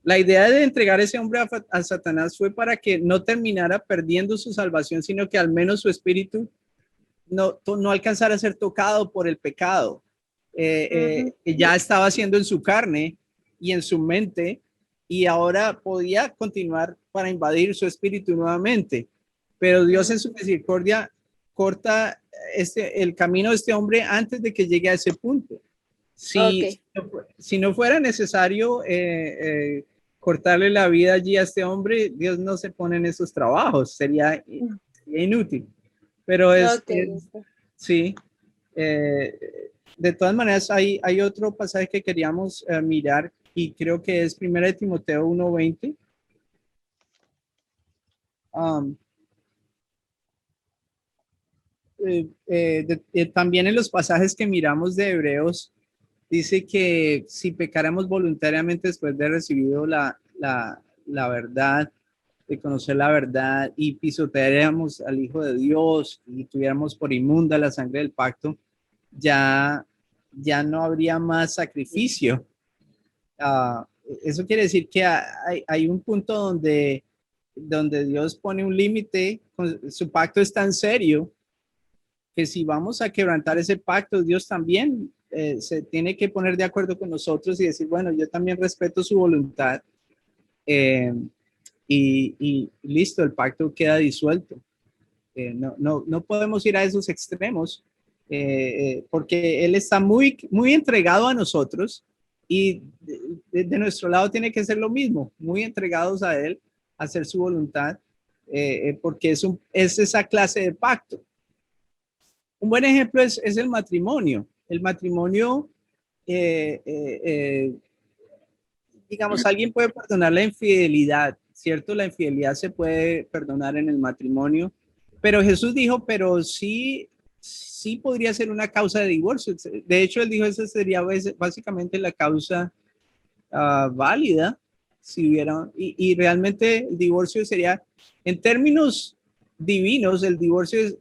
Speaker 1: La idea de entregar a ese hombre a Satanás fue para que no terminara perdiendo su salvación, sino que al menos su espíritu no alcanzara a ser tocado por el pecado. Ya estaba haciendo en su carne y en su mente, y ahora podía continuar para invadir su espíritu nuevamente. Pero Dios en su misericordia corta el camino de este hombre antes de que llegue a ese punto. Si no fuera necesario cortarle la vida allí a este hombre, Dios no se pone en esos trabajos, sería inútil. Pero sí. De todas maneras, hay otro pasaje que queríamos mirar, y creo que es 1 Timoteo 1:20. También en los pasajes que miramos de Hebreos, dice que si pecáramos voluntariamente después de recibido la verdad, de conocer la verdad, y pisoteáramos al Hijo de Dios y tuviéramos por inmunda la sangre del pacto, ya no habría más sacrificio. Eso quiere decir que hay un punto donde Dios pone un límite. Su pacto es tan serio que si vamos a quebrantar ese pacto, Dios también se tiene que poner de acuerdo con nosotros y decir, bueno, yo también respeto su voluntad, y listo, el pacto queda disuelto. No podemos ir a esos extremos, porque Él está muy, muy entregado a nosotros, y de nuestro lado tiene que ser lo mismo, muy entregados a Él, a hacer su voluntad, porque es esa clase de pacto. Un buen ejemplo es el matrimonio. El matrimonio, digamos, alguien puede perdonar la infidelidad, ¿cierto? La infidelidad se puede perdonar en el matrimonio, pero Jesús dijo, pero sí podría ser una causa de divorcio. De hecho, él dijo, esa sería básicamente la causa válida, si hubiera, y realmente el divorcio sería, en términos divinos, el divorcio es,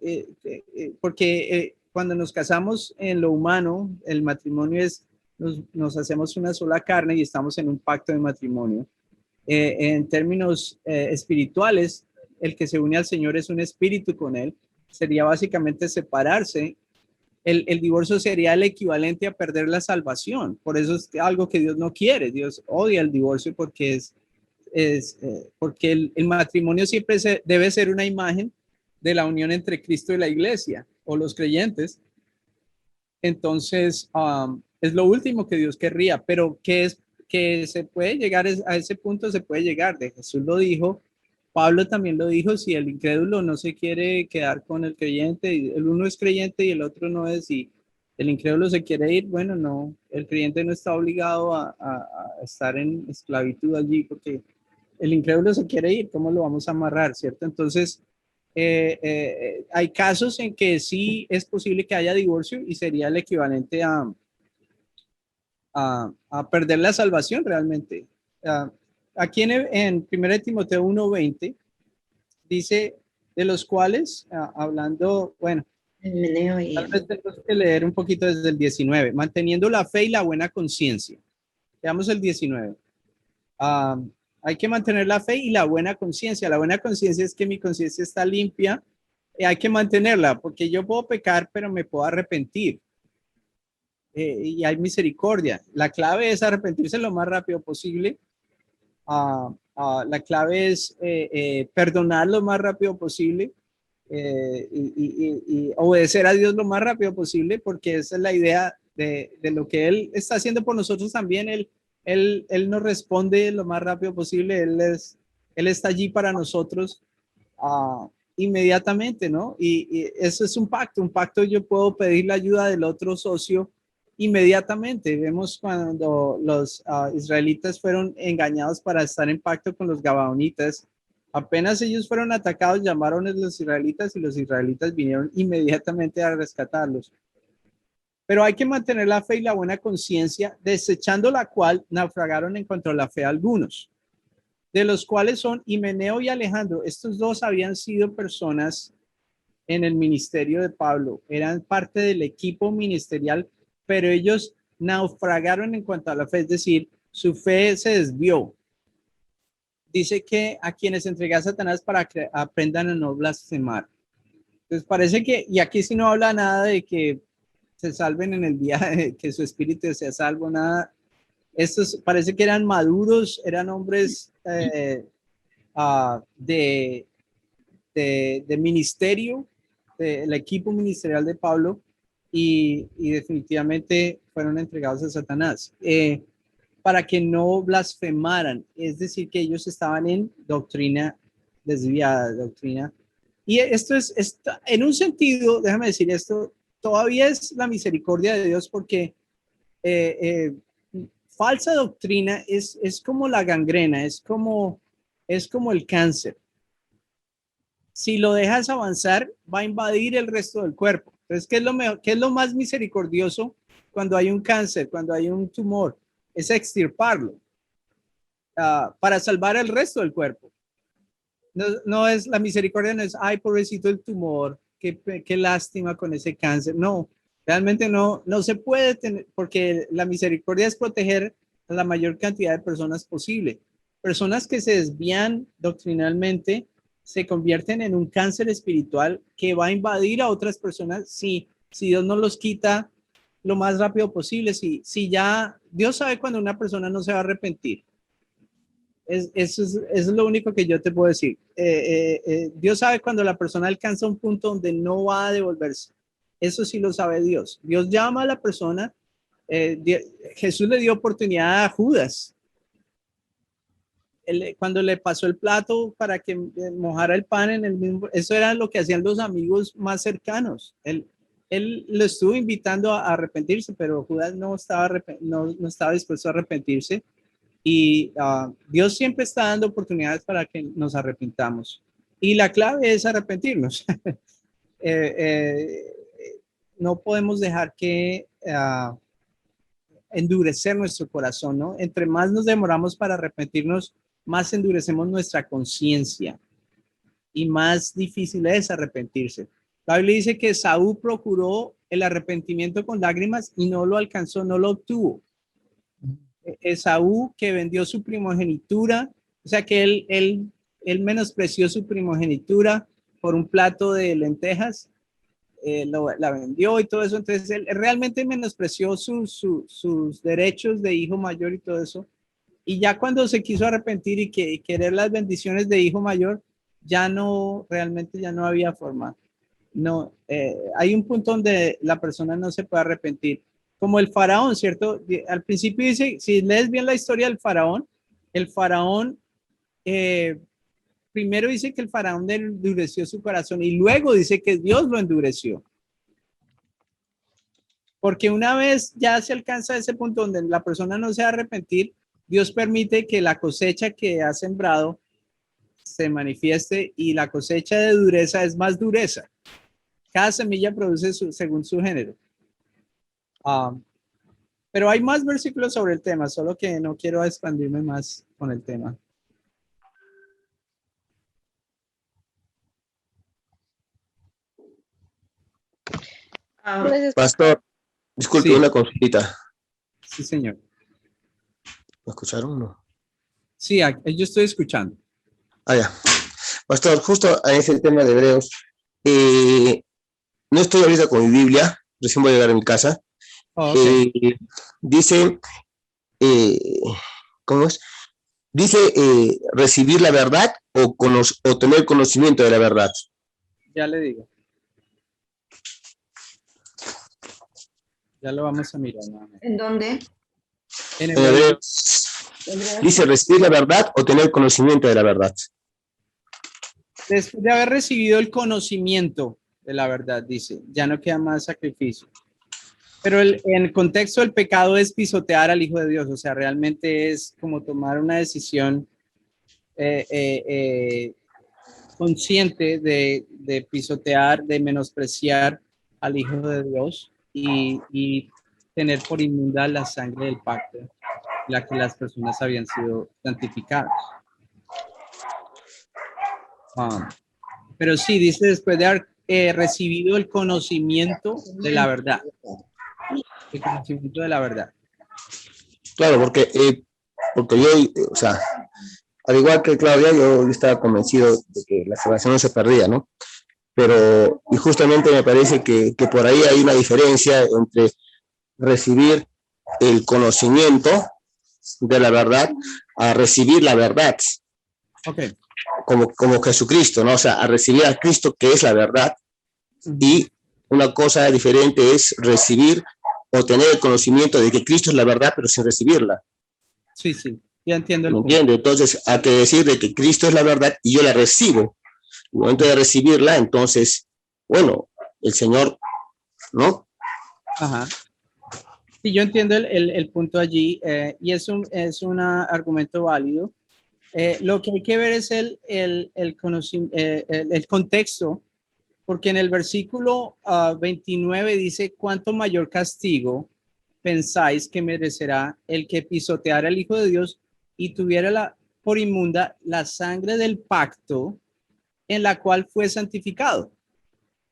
Speaker 1: porque cuando nos casamos en lo humano, el matrimonio es, nos hacemos una sola carne y estamos en un pacto de matrimonio. En términos espirituales, el que se une al Señor es un espíritu con Él. Sería básicamente separarse. El divorcio sería el equivalente a perder la salvación. Por eso es algo que Dios no quiere. Dios odia el divorcio porque porque el matrimonio siempre debe ser una imagen de la unión entre Cristo y la iglesia, o los creyentes. Entonces, es lo último que Dios querría, pero que se puede llegar a ese punto, se puede llegar. De Jesús lo dijo, Pablo también lo dijo, si el incrédulo no se quiere quedar con el creyente, el uno es creyente y el otro no es, y el incrédulo se quiere ir, bueno, no, el creyente no está obligado a estar en esclavitud allí, porque el incrédulo se quiere ir, ¿cómo lo vamos a amarrar, cierto? Entonces, hay casos en que sí es posible que haya divorcio, y sería el equivalente a perder la salvación realmente. Aquí en 1 Timoteo 1:20 dice, de los cuales, hablando, bueno, tal vez tenemos que leer un poquito desde el 19, manteniendo la fe y la buena conciencia. Veamos el 19. Hay que mantener la fe y la buena conciencia. La buena conciencia es que mi conciencia está limpia, y hay que mantenerla, porque yo puedo pecar, pero me puedo arrepentir. Y hay misericordia. La clave es arrepentirse lo más rápido posible. La clave es perdonar lo más rápido posible, y obedecer a Dios lo más rápido posible, porque esa es la idea de lo que Él está haciendo por nosotros también. Él Él nos responde lo más rápido posible. Él está allí para nosotros inmediatamente, ¿no? Y eso es un pacto. Un pacto, yo puedo pedir la ayuda del otro socio inmediatamente. Vemos cuando los israelitas fueron engañados para estar en pacto con los gabaonitas. Apenas ellos fueron atacados, llamaron a los israelitas y los israelitas vinieron inmediatamente a rescatarlos. Pero hay que mantener la fe y la buena conciencia, desechando la cual naufragaron en cuanto a la fe algunos, de los cuales son Himeneo y Alejandro. Estos dos habían sido personas en el ministerio de Pablo, eran parte del equipo ministerial, pero ellos naufragaron en cuanto a la fe, es decir, su fe se desvió. Dice que a quienes entrega a Satanás para que aprendan a no blasfemar. Entonces parece que, y aquí sí no habla nada de que se salven en el día, que su espíritu sea salvo, nada. Estos parece que eran maduros, eran hombres de ministerio, del equipo ministerial de Pablo, y definitivamente fueron entregados a Satanás para que no blasfemaran, es decir, que ellos estaban en doctrina desviada, doctrina. Y esto en un sentido, déjame decir esto, todavía es la misericordia de Dios, porque falsa doctrina es como la gangrena, es como el cáncer. Si lo dejas avanzar, va a invadir el resto del cuerpo. Entonces, ¿qué es lo más misericordioso cuando hay un cáncer, cuando hay un tumor? Es extirparlo para salvar el resto del cuerpo. No es la misericordia, no es, ay, pobrecito el tumor, qué lástima con ese cáncer. No, realmente no se puede tener, porque la misericordia es proteger a la mayor cantidad de personas posible. Personas que se desvían doctrinalmente se convierten en un cáncer espiritual que va a invadir a otras personas si Dios no los quita lo más rápido posible. Si ya Dios sabe cuando una persona no se va a arrepentir. Eso es lo único que yo te puedo decir. Dios sabe cuando la persona alcanza un punto donde no va a devolverse. Eso sí lo sabe Dios. Dios llama a la persona. Jesús le dio oportunidad a Judas. Cuando le pasó el plato para que mojara el pan en el mismo, eso era lo que hacían los amigos más cercanos. Él lo estuvo invitando a arrepentirse, pero Judas no estaba dispuesto a arrepentirse. Y Dios siempre está dando oportunidades para que nos arrepintamos. Y la clave es arrepentirnos. No podemos dejar que endurecer nuestro corazón, ¿no? Entre más nos demoramos para arrepentirnos, más endurecemos nuestra conciencia y más difícil es arrepentirse. La Biblia dice que Saúl procuró el arrepentimiento con lágrimas y no lo alcanzó, no lo obtuvo. Esaú, que vendió su primogenitura, o sea que él menospreció su primogenitura por un plato de lentejas, la vendió y todo eso. Entonces él realmente menospreció sus derechos de hijo mayor y todo eso. Y ya cuando se quiso arrepentir y querer las bendiciones de hijo mayor, realmente ya no había forma. No, hay un punto donde la persona no se puede arrepentir. Como el faraón, ¿cierto? Al principio dice, si lees bien la historia del faraón, primero dice que el faraón endureció su corazón y luego dice que Dios lo endureció. Porque una vez ya se alcanza ese punto donde la persona no se va a arrepentir, Dios permite que la cosecha que ha sembrado se manifieste y la cosecha de dureza es más dureza. Cada semilla produce según su género. Pero hay más versículos sobre el tema, solo que no quiero expandirme más con el tema.
Speaker 5: Pastor, disculpe,
Speaker 1: Sí.
Speaker 5: una consulta.
Speaker 1: Sí, señor.
Speaker 5: ¿Me escucharon o no?
Speaker 1: Sí, yo estoy escuchando.
Speaker 5: Ya. Pastor, justo a ese tema de Hebreos, no estoy ahorita con mi Biblia, recién voy a llegar a mi casa.
Speaker 1: Okay.
Speaker 5: Dice, ¿cómo es? Dice recibir la verdad o tener conocimiento de la verdad.
Speaker 1: Ya le digo. Ya lo vamos a mirar nuevamente.
Speaker 2: ¿En dónde?
Speaker 1: En
Speaker 5: En
Speaker 1: hebreo,
Speaker 5: hebreo dice recibir la verdad o tener conocimiento de la verdad.
Speaker 1: después de haber recibido el conocimiento de la verdad, dice, ya no queda más sacrificio. Pero en el contexto del pecado es pisotear al Hijo de Dios, o sea, realmente es como tomar una decisión consciente de pisotear, de menospreciar al Hijo de Dios y tener por inmunda la sangre del pacto, la que las personas habían sido santificadas. Pero sí, dice después de haber recibido el conocimiento de la verdad. El conocimiento de la verdad.
Speaker 5: Claro, porque yo, o sea, al igual que Claudia, yo estaba convencido de que la salvación no se perdía, ¿no? Pero, y justamente me parece que por ahí hay una diferencia entre recibir el conocimiento de la verdad a recibir la verdad.
Speaker 1: Ok.
Speaker 5: Como Jesucristo, ¿no? O sea, a recibir a Cristo que es la verdad. Y una cosa diferente es recibir o tener el conocimiento de que Cristo es la verdad, pero sin recibirla.
Speaker 1: Sí, sí, ya entiendo el
Speaker 5: ¿Me
Speaker 1: punto.
Speaker 5: entiende? Entonces, hay que decir de que Cristo es la verdad y yo la recibo. En el momento de recibirla, entonces, bueno, el Señor, ¿no?
Speaker 1: Ajá. Sí, yo entiendo el punto allí y es un argumento válido. Lo que hay que ver es el contexto, porque en el versículo 29 dice, ¿cuánto mayor castigo pensáis que merecerá el que pisoteara al Hijo de Dios y tuviera por inmunda la sangre del pacto en la cual fue santificado?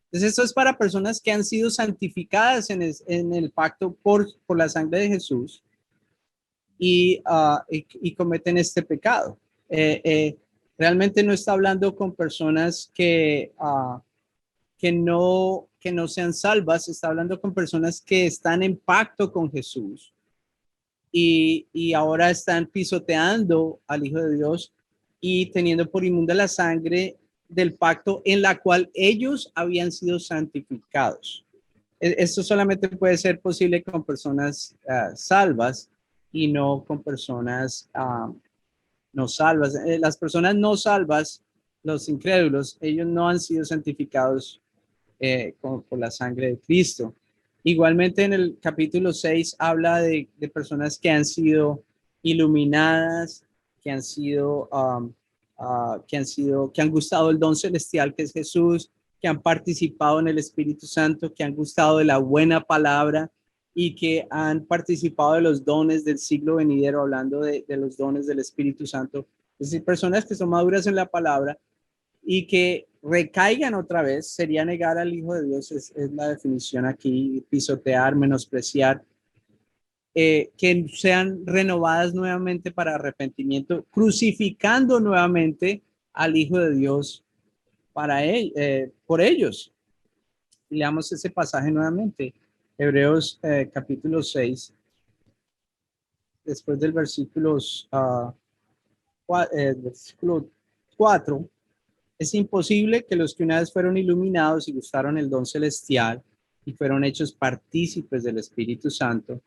Speaker 1: Entonces, esto es para personas que han sido santificadas en el pacto por la sangre de Jesús y cometen este pecado. Realmente no está hablando con personas que no sean salvas, está hablando con personas que están en pacto con Jesús y ahora están pisoteando al Hijo de Dios y teniendo por inmunda la sangre del pacto en la cual ellos habían sido santificados. Esto solamente puede ser posible con personas salvas y no con personas no salvas. Las personas no salvas, los incrédulos, ellos no han sido santificados por la sangre de Cristo. Igualmente en el capítulo 6 habla de personas que han sido iluminadas, que han sido, que han gustado el don celestial que es Jesús, que han participado en el Espíritu Santo, que han gustado de la buena palabra y que han participado de los dones del siglo venidero, hablando de los dones del Espíritu Santo. Es decir, personas que son maduras en la palabra y que recaigan otra vez sería negar al Hijo de Dios, es la definición aquí, pisotear, menospreciar, que sean renovadas nuevamente para arrepentimiento, crucificando nuevamente al Hijo de Dios por ellos. Leamos ese pasaje nuevamente, Hebreos capítulo 6, después del versículo 4. Es imposible que los que una vez fueron iluminados y gustaron el don celestial y fueron hechos partícipes del Espíritu Santo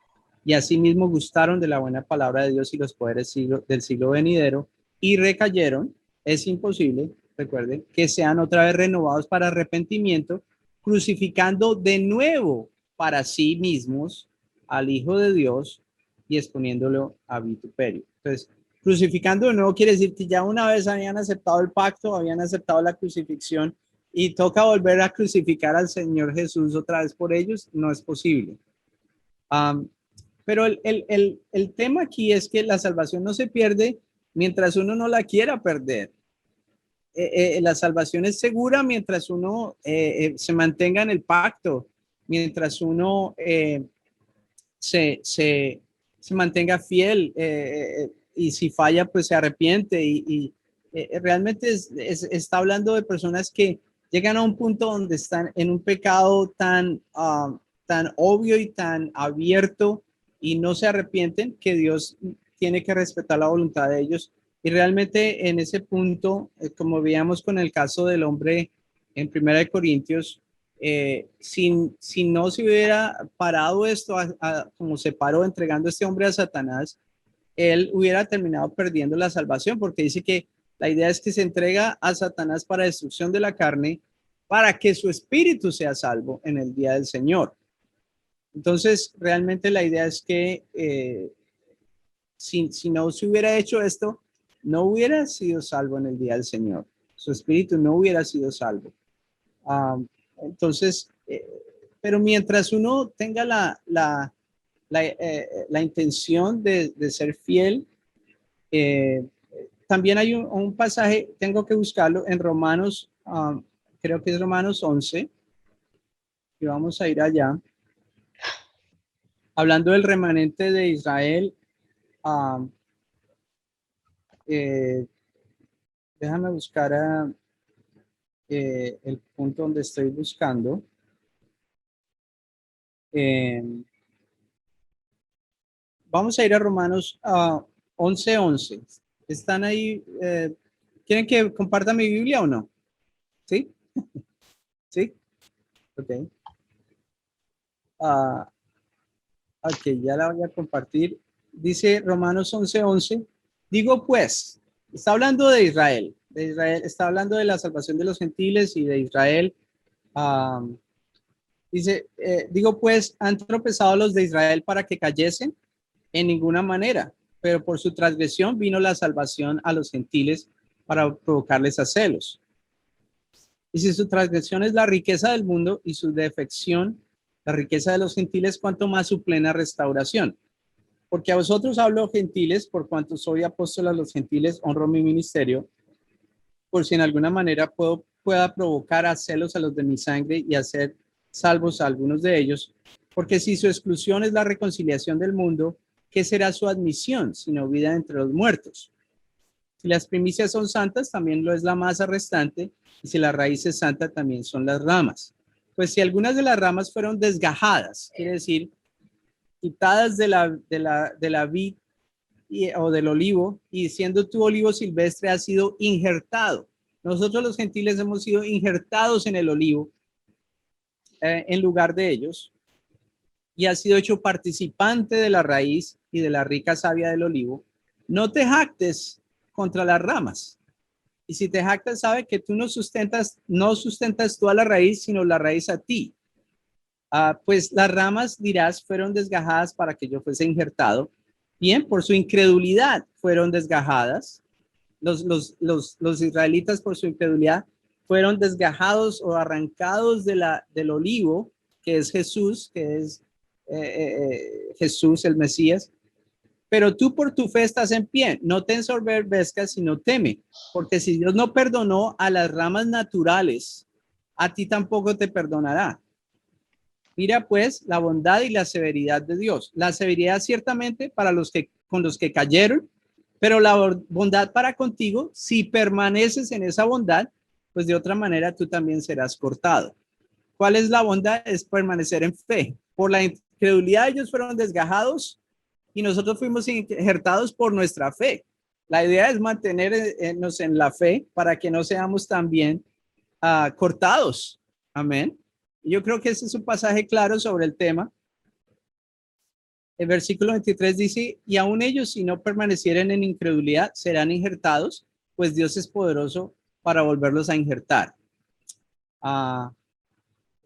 Speaker 1: y asimismo gustaron de la buena palabra de Dios y los poderes del siglo venidero y recayeron, es imposible, recuerden, que sean otra vez renovados para arrepentimiento, crucificando de nuevo para sí mismos al Hijo de Dios y exponiéndolo a vituperio. Entonces, crucificando de nuevo quiere decir que ya una vez habían aceptado el pacto, habían aceptado la crucifixión y toca volver a crucificar al Señor Jesús otra vez por ellos, no es posible. Pero el tema aquí es que la salvación no se pierde mientras uno no la quiera perder. La salvación es segura mientras uno se mantenga en el pacto, mientras uno se mantenga fiel y si falla pues se arrepiente y realmente está hablando de personas que llegan a un punto donde están en un pecado tan obvio y tan abierto y no se arrepienten, que Dios tiene que respetar la voluntad de ellos. Y realmente en ese punto, como veíamos con el caso del hombre en 1 Corintios, si no se hubiera parado esto como se paró entregando a este hombre a Satanás, él hubiera terminado perdiendo la salvación, porque dice que la idea es que se entrega a Satanás para destrucción de la carne, para que su espíritu sea salvo en el día del Señor. Entonces, realmente la idea es que si no se hubiera hecho esto, no hubiera sido salvo en el día del Señor. Su espíritu no hubiera sido salvo. Entonces, pero mientras uno tenga la intención de ser fiel, también hay un pasaje, tengo que buscarlo en Romanos, creo que es Romanos 11, y vamos a ir allá. Hablando del remanente de Israel, déjame buscar el punto donde estoy buscando. Vamos a ir a Romanos 11:11. ¿Están ahí? ¿Quieren que comparta mi Biblia o no? ¿Sí? ¿Sí? Ok. Ok, ya la voy a compartir. Dice Romanos 11:11. Digo pues, está hablando de Israel, está hablando de la salvación de los gentiles y de Israel. Dice, digo pues, ¿han tropezado los de Israel para que cayesen? En ninguna manera, pero por su transgresión vino la salvación a los gentiles para provocarles a celos. Y si su transgresión es la riqueza del mundo y su defección, la riqueza de los gentiles, cuanto más su plena restauración. Porque a vosotros hablo, gentiles, por cuanto soy apóstol a los gentiles, honro mi ministerio, por si en alguna manera pueda provocar a celos a los de mi sangre y hacer salvos a algunos de ellos. Porque si su exclusión es la reconciliación del mundo, ¿qué será su admisión, sino vida entre los muertos? Si las primicias son santas, también lo es la masa restante, y si la raíz es santa, también son las ramas. Pues si algunas de las ramas fueron desgajadas, quiere decir, quitadas de la vid o del olivo, y siendo tu olivo silvestre ha sido injertado. Nosotros los gentiles hemos sido injertados en el olivo en lugar de ellos, y has sido hecho participante de la raíz y de la rica savia del olivo. No te jactes contra las ramas. Y si te jactas, sabe que tú no sustentas tú a la raíz, sino la raíz a ti. Pues las ramas, dirás, fueron desgajadas para que yo fuese injertado. Bien, por su incredulidad fueron desgajadas. Los israelitas, por su incredulidad, fueron desgajados o arrancados del olivo, que es Jesús, que es Jesús el Mesías. Pero tú por tu fe estás en pie. No te ensoberbezcas, sino teme, porque si Dios no perdonó a las ramas naturales, a ti tampoco te perdonará. Mira pues la bondad y la severidad de Dios. La severidad ciertamente para con los que cayeron, pero la bondad para contigo, si permaneces en esa bondad, pues de otra manera tú también serás cortado. ¿Cuál es la bondad? Es permanecer en fe. Por la incredulidad ellos fueron desgajados y nosotros fuimos injertados por nuestra fe. La idea es mantenernos en la fe para que no seamos también cortados. Amén. Yo creo que ese es un pasaje claro sobre el tema. El versículo 23 dice, y aún ellos, si no permanecieren en incredulidad, serán injertados, pues Dios es poderoso para volverlos a injertar.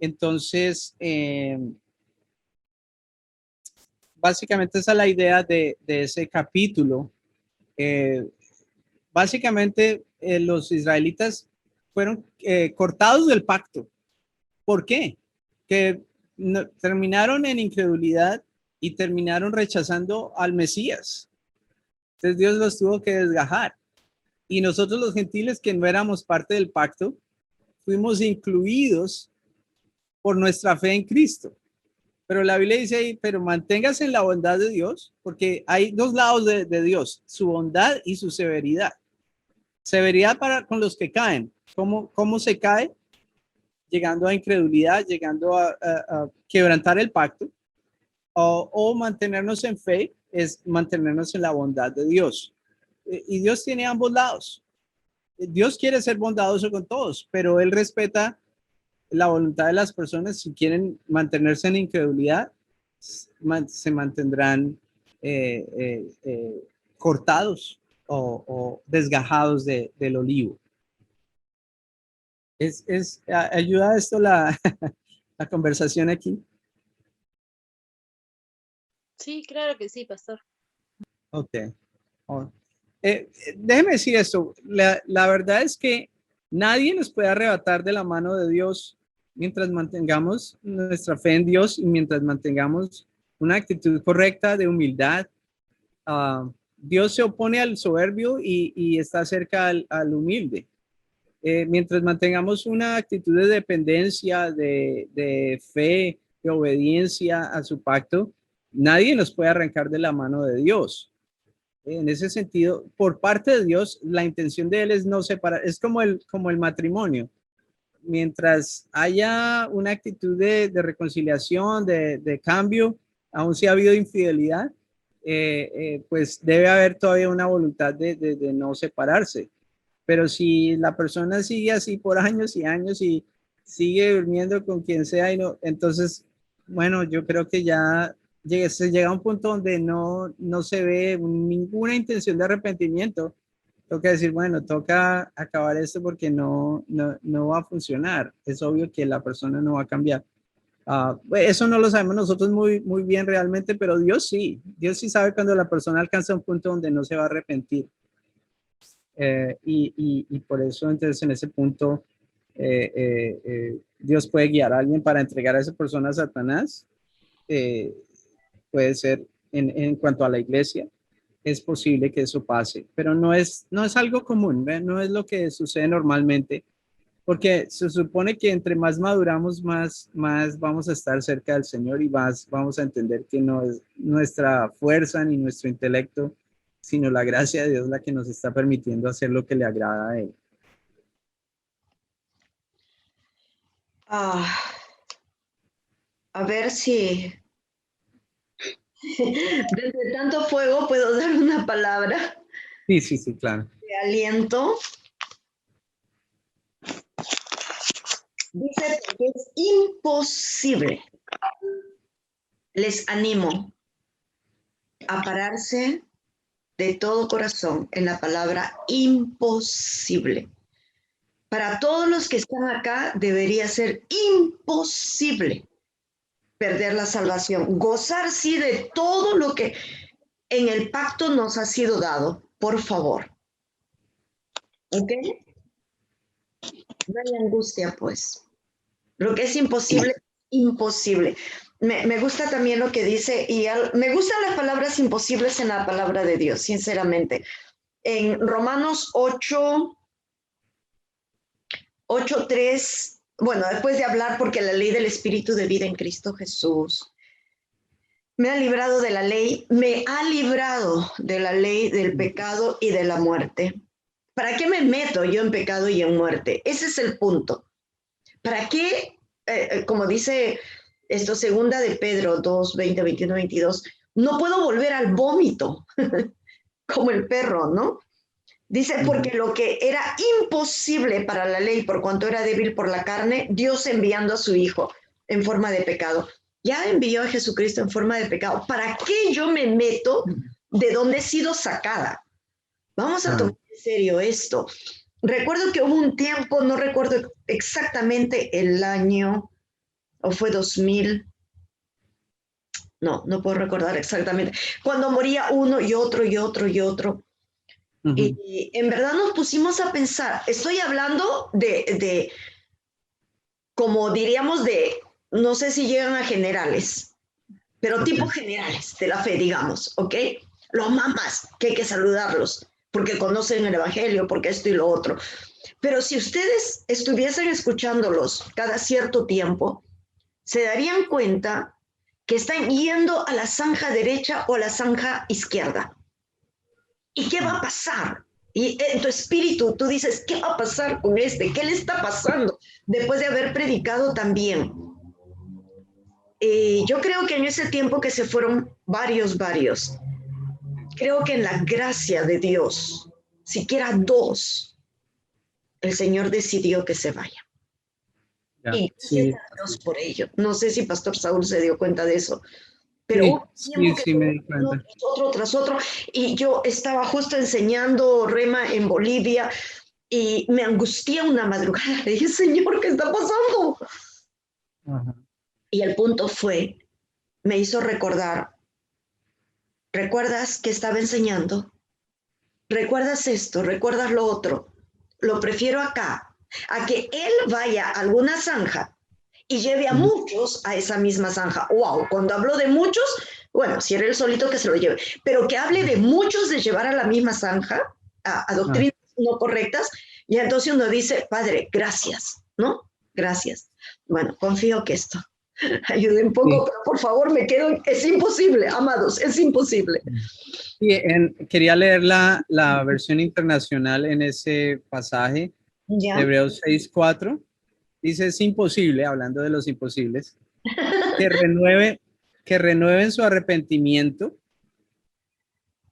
Speaker 1: Entonces, básicamente esa es la idea de ese capítulo. Básicamente, los israelitas fueron cortados del pacto. ¿Por qué? Que terminaron en incredulidad y terminaron rechazando al Mesías. Entonces Dios los tuvo que desgajar. Y nosotros los gentiles que no éramos parte del pacto, fuimos incluidos por nuestra fe en Cristo. Pero la Biblia dice ahí, pero manténgase en la bondad de Dios, porque hay dos lados de Dios, su bondad y su severidad. Severidad con los que caen. ¿Cómo se cae? Llegando a incredulidad, llegando a quebrantar el pacto, o mantenernos en fe, es mantenernos en la bondad de Dios. Y Dios tiene ambos lados. Dios quiere ser bondadoso con todos, pero Él respeta la voluntad de las personas, si quieren mantenerse en incredulidad, se mantendrán cortados o desgajados del olivo. ¿Ayuda esto la conversación aquí?
Speaker 4: Sí, claro que sí, pastor.
Speaker 1: Ok. Déjeme decir esto. La verdad es que nadie nos puede arrebatar de la mano de Dios mientras mantengamos nuestra fe en Dios y mientras mantengamos una actitud correcta de humildad. Dios se opone al soberbio y está cerca al humilde. Mientras mantengamos una actitud de dependencia, de fe, de obediencia a su pacto, nadie nos puede arrancar de la mano de Dios. En ese sentido, por parte de Dios, la intención de Él es no separar, es como el matrimonio. Mientras haya una actitud de reconciliación, de cambio, aun si ha habido infidelidad, pues debe haber todavía una voluntad de no separarse. Pero si la persona sigue así por años y años y sigue durmiendo con quien sea, entonces, bueno, yo creo que ya se llega a un punto donde no se ve ninguna intención de arrepentimiento. Toca decir, bueno, toca acabar esto porque no va a funcionar. Es obvio que la persona no va a cambiar. Eso no lo sabemos nosotros muy, muy bien realmente, pero Dios sí sabe cuando la persona alcanza un punto donde no se va a arrepentir. Y por eso entonces en ese punto Dios puede guiar a alguien para entregar a esa persona a Satanás. Puede ser en cuanto a la iglesia, es posible que eso pase, pero no es algo común, ¿ve? No es lo que sucede normalmente, porque se supone que entre más maduramos, más vamos a estar cerca del Señor y más vamos a entender que no es nuestra fuerza ni nuestro intelecto, sino la gracia de Dios la que nos está permitiendo hacer lo que le agrada a Él.
Speaker 2: A ver si desde tanto fuego puedo dar una palabra
Speaker 1: Sí, claro.
Speaker 2: de aliento. Dice que es imposible. Les animo a pararse de todo corazón en la palabra imposible. Para todos los que están acá debería ser imposible perder la salvación. Gozar sí de todo lo que en el pacto nos ha sido dado. Por favor. ¿Ok? No hay angustia, pues. Lo que es imposible, imposible. Me gusta también lo que dice, y me gustan las palabras imposibles en la palabra de Dios, sinceramente. En Romanos 8:3, bueno, después de hablar, porque la ley del Espíritu de vida en Cristo Jesús me ha librado de la ley, me ha librado de la ley del pecado y de la muerte. ¿Para qué me meto yo en pecado y en muerte? Ese es el punto. ¿Para qué, como dice esto, segunda de Pedro 2, 20, 21, 22, no puedo volver al vómito como el perro, ¿no? Dice, porque lo que era imposible para la ley, por cuanto era débil por la carne, Dios enviando a su Hijo en forma de pecado. Ya envió a Jesucristo en forma de pecado. ¿Para qué yo me meto de donde he sido sacada? Vamos a tomar en serio esto. Recuerdo que hubo un tiempo, no recuerdo exactamente el año, o fue 2000, no puedo recordar exactamente, cuando moría uno y otro y otro y otro. Y en verdad nos pusimos a pensar, estoy hablando de como diríamos no sé si llegan a generales, pero tipo generales de la fe, digamos, ¿ok? Los mamás, que hay que saludarlos, porque conocen el evangelio, porque esto y lo otro. Pero si ustedes estuviesen escuchándolos cada cierto tiempo, se darían cuenta que están yendo a la zanja derecha o a la zanja izquierda. ¿Y qué va a pasar? Y en tu espíritu tú dices, ¿qué va a pasar con este? ¿Qué le está pasando? Después de haber predicado también. Yo creo que en ese tiempo que se fueron varios, creo que en la gracia de Dios, siquiera 2, el Señor decidió que se vaya.
Speaker 1: Ya,
Speaker 2: Y
Speaker 1: sí,
Speaker 2: gracias a Dios por ello. No sé si Pastor Saúl se dio cuenta de eso, pero
Speaker 1: sí,
Speaker 2: hubo tiempo que
Speaker 1: sí, me di
Speaker 2: uno
Speaker 1: cuenta.
Speaker 2: tras otro, y yo estaba justo enseñando rema en Bolivia y me angustié una madrugada. Le dije, Señor, ¿qué está pasando?
Speaker 1: Ajá.
Speaker 2: Y el punto fue, me hizo recordar, ¿recuerdas que estaba enseñando? ¿Recuerdas esto? ¿Recuerdas lo otro? Lo prefiero acá, a que él vaya a alguna zanja y lleve a
Speaker 1: Ujú.
Speaker 2: muchos a esa misma zanja. Wow, cuando hablo de muchos, bueno, si era él solito que se lo lleve, pero que hable de muchos de llevar a la misma zanja, a
Speaker 1: Ah,
Speaker 2: doctrinas no correctas, y entonces uno dice, Padre, gracias, ¿no? Gracias. Bueno, confío que esto ayude un poco,
Speaker 1: sí.
Speaker 2: pero por favor me quedo, es imposible, amados, es imposible.
Speaker 1: Sí, quería leer la versión internacional en ese pasaje,
Speaker 2: ¿Ya?
Speaker 1: Hebreos 6:4. Dice, es imposible, hablando de los imposibles, que renueve, que renueven su arrepentimiento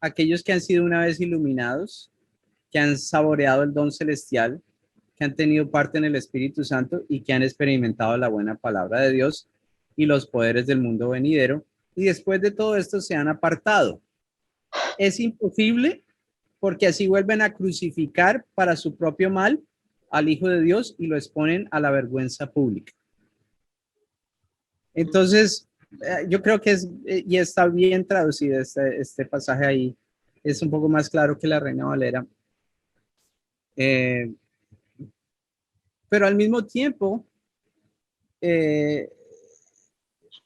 Speaker 1: aquellos que han sido una vez iluminados, que han saboreado el don celestial, que han tenido parte en el Espíritu Santo y que han experimentado la buena palabra de Dios y los poderes del mundo venidero, y después de todo esto se han apartado. Es imposible porque así vuelven a crucificar para su propio mal al Hijo de Dios y lo exponen a la vergüenza pública. Entonces, yo creo que y está bien traducido este pasaje ahí, es un poco más claro que la Reina Valera. Eh, pero al mismo tiempo, eh,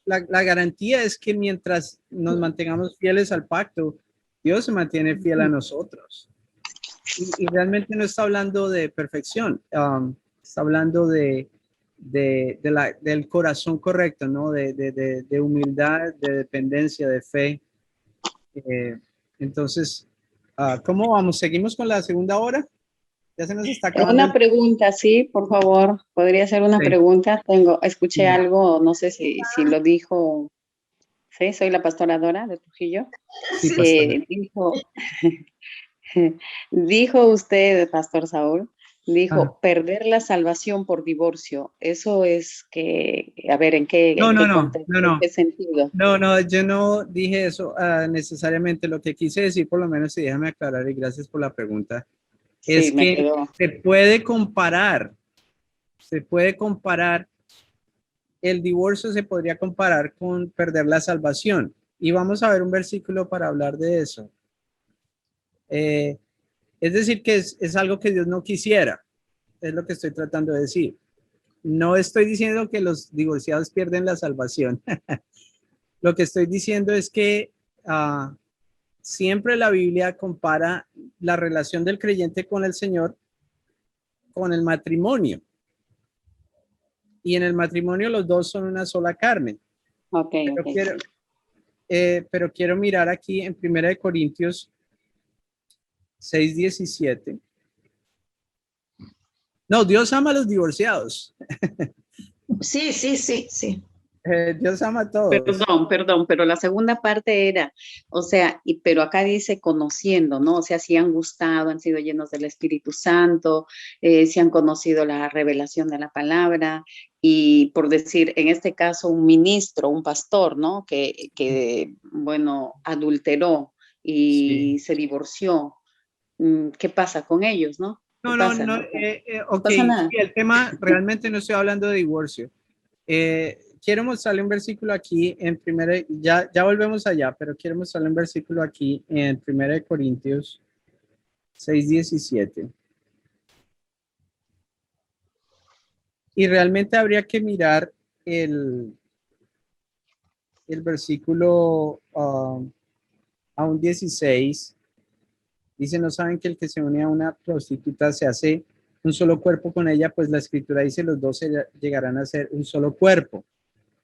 Speaker 1: la garantía es que mientras nos mantengamos fieles al pacto, Dios se mantiene fiel a nosotros. Y realmente no está hablando de perfección, está hablando del corazón correcto, ¿no? De humildad, de dependencia, de fe. Eh, entonces, ¿cómo vamos? ¿Seguimos con la segunda hora? Ya se nos está acabando
Speaker 6: Una
Speaker 1: el...
Speaker 6: pregunta, sí, por favor. Podría hacer una
Speaker 1: Sí,
Speaker 6: pregunta. Escuché algo, no sé si lo dijo, sí, soy la pastora Dora de Trujillo.
Speaker 1: sí, pastora.
Speaker 6: Dijo, dijo usted, Pastor Saúl,
Speaker 1: Ajá.
Speaker 6: dijo perder la salvación por divorcio. Eso es que, a ver,
Speaker 1: No,
Speaker 6: en
Speaker 1: no,
Speaker 6: qué
Speaker 1: no,
Speaker 6: contexto,
Speaker 1: no,
Speaker 6: en
Speaker 1: no.
Speaker 6: qué sentido?
Speaker 1: No, no, yo no dije eso necesariamente. Lo que quise decir, por lo menos, y déjame aclarar, y gracias por la pregunta,
Speaker 6: Sí,
Speaker 1: es
Speaker 6: me
Speaker 1: que
Speaker 6: quedó.
Speaker 1: se puede comparar, el divorcio se podría comparar con perder la salvación. Y vamos a ver un versículo para hablar de eso. Eh, es decir, que es algo que Dios no quisiera, es lo que estoy tratando de decir. No estoy diciendo que los divorciados pierden la salvación. Lo que estoy diciendo es que siempre la Biblia compara la relación del creyente con el Señor con el matrimonio. Y en el matrimonio los dos son una sola carne.
Speaker 6: Ok,
Speaker 1: Pero
Speaker 6: ok.
Speaker 1: pero quiero mirar aquí en 1 Corintios 6:17. No, Dios ama a los divorciados.
Speaker 2: Sí, sí, sí, sí.
Speaker 1: Dios ama a todos.
Speaker 6: Perdón, pero la segunda parte era, o sea, pero acá dice conociendo, ¿no? O sea, si han gustado, han sido llenos del Espíritu Santo, si han conocido la revelación de la palabra, y por decir, en este caso, un ministro, un pastor, ¿no? Bueno, adulteró
Speaker 1: Sí.
Speaker 6: y se divorció. ¿Qué pasa con ellos, no? ¿Qué
Speaker 1: No, no,
Speaker 6: pasa?
Speaker 1: no.
Speaker 6: O sea, no
Speaker 1: Ok,
Speaker 6: pasa
Speaker 1: sí,
Speaker 6: nada.
Speaker 1: el tema realmente no estoy hablando de divorcio. Quiero mostrarle un versículo aquí en primera, ya volvemos allá, pero quiero mostrarle un versículo aquí en 1 Corintios 6:17. Y realmente habría que mirar el, el versículo a un 16. Dice, no saben que el que se une a una prostituta se hace un solo cuerpo con ella, pues la escritura dice los dos llegarán a ser un solo cuerpo.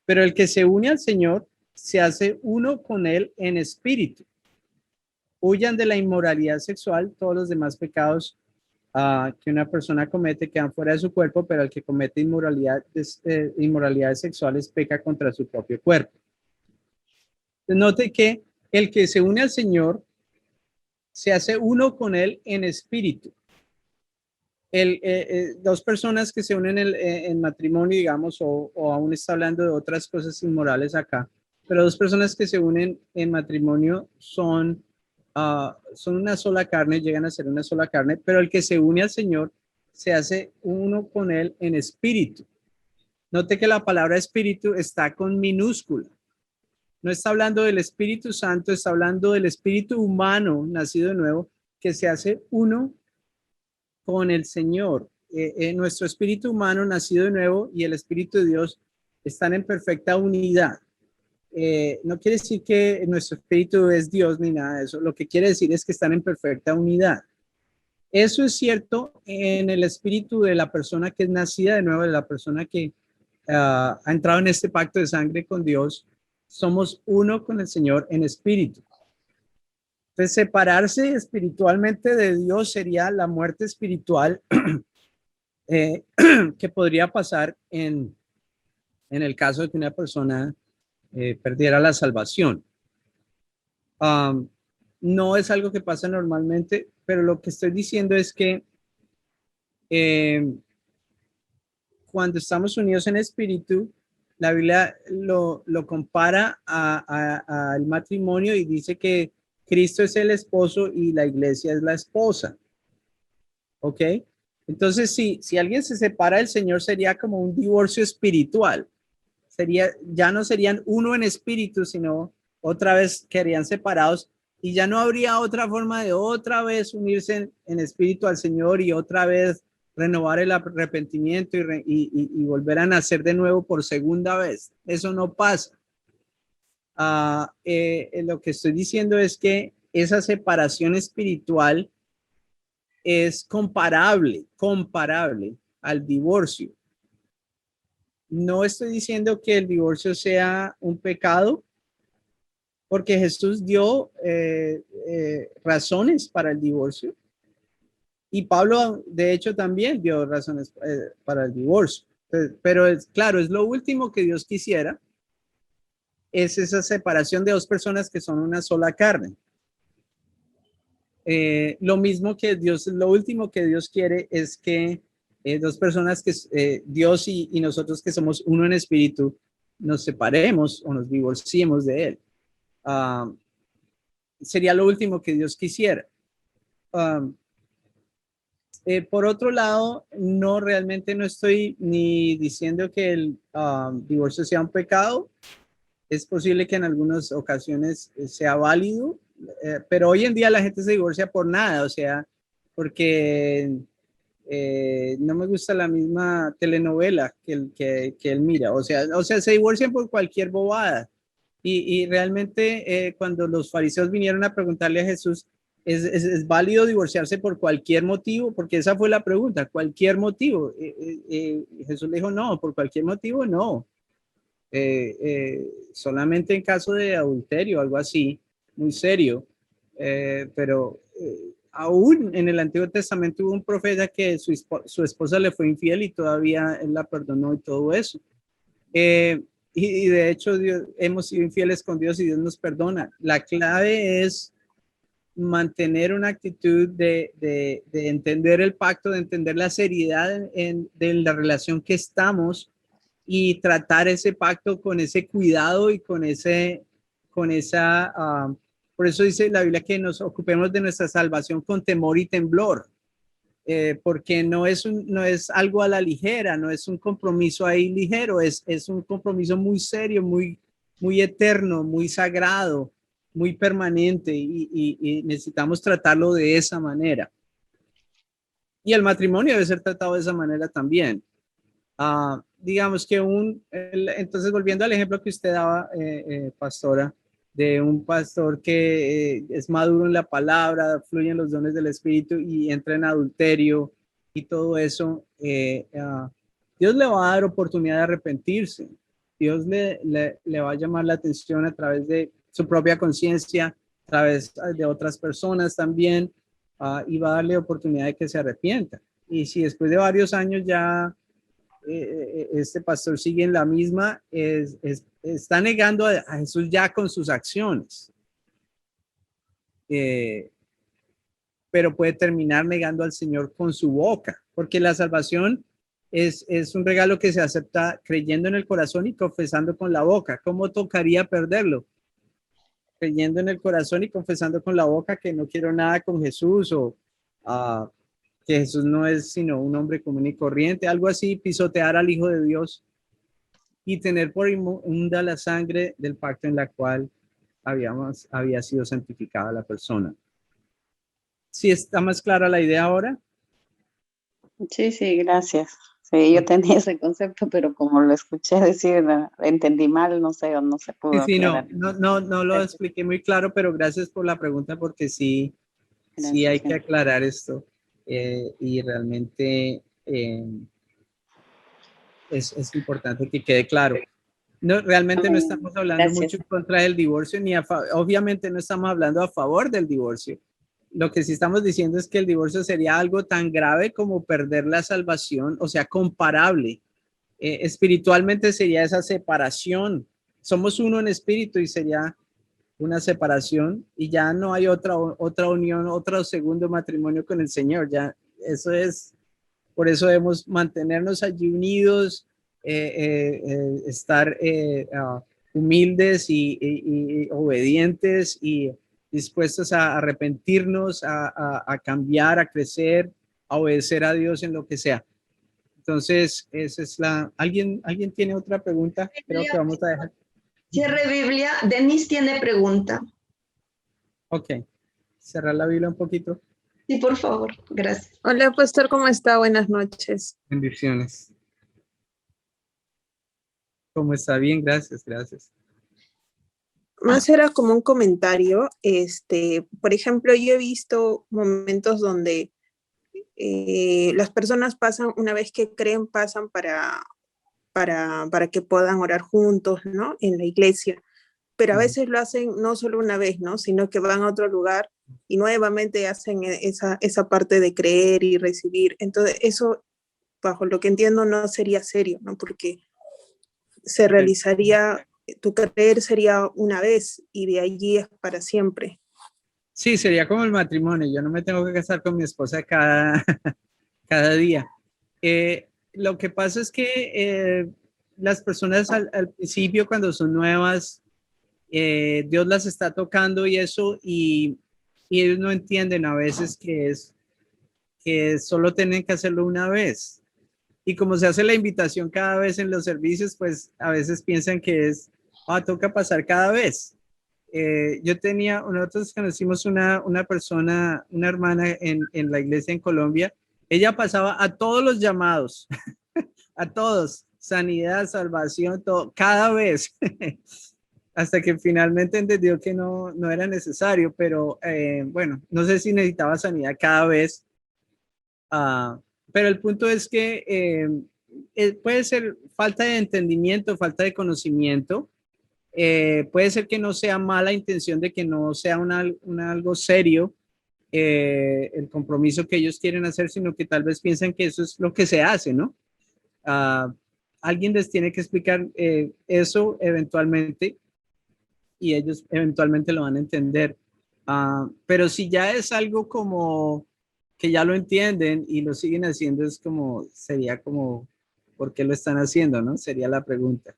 Speaker 1: Pero el que se une al Señor se hace uno con él en espíritu. Huyan de la inmoralidad sexual, todos los demás pecados que una persona comete quedan fuera de su cuerpo, pero el que comete inmoralidades sexuales peca contra su propio cuerpo. Note que el que se une al Señor se hace uno con él en espíritu. Dos personas que se unen en matrimonio, digamos, o aún está hablando de otras cosas inmorales acá, pero dos personas que se unen en matrimonio son una sola carne, llegan a ser una sola carne, pero el que se une al Señor se hace uno con Él en espíritu. Note que la palabra espíritu está con minúscula. No está hablando del Espíritu Santo, está hablando del espíritu humano nacido de nuevo, que se hace uno con el Señor. Nuestro espíritu humano nacido de nuevo y el Espíritu de Dios están en perfecta unidad. No quiere decir que nuestro espíritu es Dios ni nada de eso. Lo que quiere decir es que están en perfecta unidad. Eso es cierto en el espíritu de la persona que es nacida de nuevo, de la persona que ha entrado en este pacto de sangre con Dios. Somos uno con el Señor en espíritu. Entonces, separarse espiritualmente de Dios sería la muerte espiritual que podría pasar en el caso de que una persona perdiera la salvación. No es algo que pasa normalmente, pero lo que estoy diciendo es que cuando estamos unidos en espíritu, la Biblia lo compara al matrimonio y dice que Cristo es el esposo y la iglesia es la esposa. ¿Ok? Entonces, si alguien se separa del Señor, sería como un divorcio espiritual. Ya no serían uno en espíritu, sino otra vez quedarían separados y ya no habría otra forma de otra vez unirse en espíritu al Señor y otra vez renovar el arrepentimiento y volver a nacer de nuevo por segunda vez. Eso no pasa. Lo que estoy diciendo es que esa separación espiritual es comparable al divorcio. No estoy diciendo que el divorcio sea un pecado, porque Jesús dio razones para el divorcio. Y Pablo, de hecho, también dio razones para el divorcio. Pero claro, es lo último que Dios quisiera, es esa separación de dos personas que son una sola carne. Lo mismo que Dios, lo último que Dios quiere es que dos personas que Dios y nosotros que somos uno en espíritu nos separemos o nos divorciemos de Él. Sería lo último que Dios quisiera. Por otro lado, realmente no estoy ni diciendo que el divorcio sea un pecado. Es posible que en algunas ocasiones sea válido, pero hoy en día la gente se divorcia por nada, o sea, porque no me gusta la misma telenovela que él mira, o sea, se divorcian por cualquier bobada. Y realmente cuando los fariseos vinieron a preguntarle a Jesús, ¿es válido divorciarse por cualquier motivo? Porque esa fue la pregunta, cualquier motivo. Jesús le dijo, no, por cualquier motivo no. Solamente en caso de adulterio, algo así, muy serio. Pero aún en el Antiguo Testamento hubo un profeta que su esposa le fue infiel y todavía él la perdonó y todo eso. Y de hecho hemos sido infieles con Dios y Dios nos perdona. La clave es mantener una actitud de entender el pacto, de entender la seriedad de la relación que estamos y tratar ese pacto con ese cuidado y por eso dice la Biblia que nos ocupemos de nuestra salvación con temor y temblor. Porque no es algo a la ligera, no es un compromiso ahí ligero, es un compromiso muy serio, muy eterno, muy sagrado, muy permanente y necesitamos tratarlo de esa manera. Y el matrimonio debe ser tratado de esa manera también. Digamos que entonces volviendo al ejemplo que usted daba, pastora, de un pastor que es maduro en la palabra, fluyen los dones del Espíritu y entra en adulterio y todo eso, Dios le va a dar oportunidad de arrepentirse. Dios le va a llamar la atención a través de su propia conciencia, a través de otras personas también, y va a darle oportunidad de que se arrepienta. Y si después de varios años ya este pastor sigue en la misma, está negando a Jesús ya con sus acciones. pero puede terminar negando al Señor con su boca, porque la salvación es un regalo que se acepta creyendo en el corazón y confesando con la boca. ¿Cómo tocaría perderlo? Creyendo en el corazón y confesando con la boca que no quiero nada con Jesús, o que Jesús no es sino un hombre común y corriente, algo así, pisotear al Hijo de Dios y tener por inmunda la sangre del pacto en la cual había sido santificada la persona. ¿Sí está más clara la idea ahora?
Speaker 6: Sí, sí, gracias. Sí, yo tenía ese concepto, pero como lo escuché decir, entendí mal, no sé, o no se pudo
Speaker 1: Sí,
Speaker 6: aclarar.
Speaker 1: no lo expliqué muy claro, pero gracias por la pregunta, porque sí hay que aclarar esto, y realmente es importante que quede claro. No, realmente no estamos hablando mucho en contra del divorcio, ni obviamente no estamos hablando a favor del divorcio. Lo que sí estamos diciendo es que el divorcio sería algo tan grave como perder la salvación, o sea, comparable. Espiritualmente sería esa separación. Somos uno en espíritu y sería una separación, y ya no hay otra unión, otro segundo matrimonio con el Señor. Ya eso es, por eso debemos mantenernos allí unidos, estar humildes y obedientes y dispuestos a arrepentirnos, a cambiar, a crecer, a obedecer a Dios en lo que sea. Entonces, esa es ¿Alguien tiene otra pregunta? Creo que vamos a dejar.
Speaker 2: Cierre Biblia. Denise tiene pregunta.
Speaker 1: Ok. Cerrar la Biblia un poquito.
Speaker 2: Sí, por favor. Gracias.
Speaker 7: Hola, pastor, ¿cómo está? Buenas noches.
Speaker 1: Bendiciones. ¿Cómo está? Bien, gracias.
Speaker 7: Más era como un comentario. Por ejemplo, yo he visto momentos donde las personas pasan, una vez que creen, pasan para que puedan orar juntos, ¿no? En la iglesia. Pero a veces lo hacen no solo una vez, ¿no? Sino que van a otro lugar y nuevamente hacen esa parte de creer y recibir. Entonces, eso, bajo lo que entiendo, no sería serio, ¿no? Porque se realizaría, tu creer sería una vez y de allí es para siempre.
Speaker 1: Sí, sería como el matrimonio. Yo no me tengo que casar con mi esposa cada día. Lo que pasa es que las personas al principio, cuando son nuevas, Dios las está tocando y eso, y ellos no entienden a veces que solo tienen que hacerlo una vez. Y como se hace la invitación cada vez en los servicios, pues a veces piensan que toca pasar cada vez. Nosotros conocimos una persona, una hermana en la iglesia en Colombia. Ella pasaba a todos los llamados, a todos, sanidad, salvación, todo, cada vez, hasta que finalmente entendió que no era necesario, pero bueno, no sé si necesitaba sanidad cada vez. Pero el punto es que puede ser falta de entendimiento, falta de conocimiento. Puede ser que no sea mala intención, de que no sea algo serio el compromiso que ellos quieren hacer, sino que tal vez piensan que eso es lo que se hace, ¿no? Alguien les tiene que explicar eso eventualmente, y ellos eventualmente lo van a entender. Pero si ya es algo como que ya lo entienden y lo siguen haciendo, sería como, ¿por qué lo están haciendo, no? Sería la pregunta.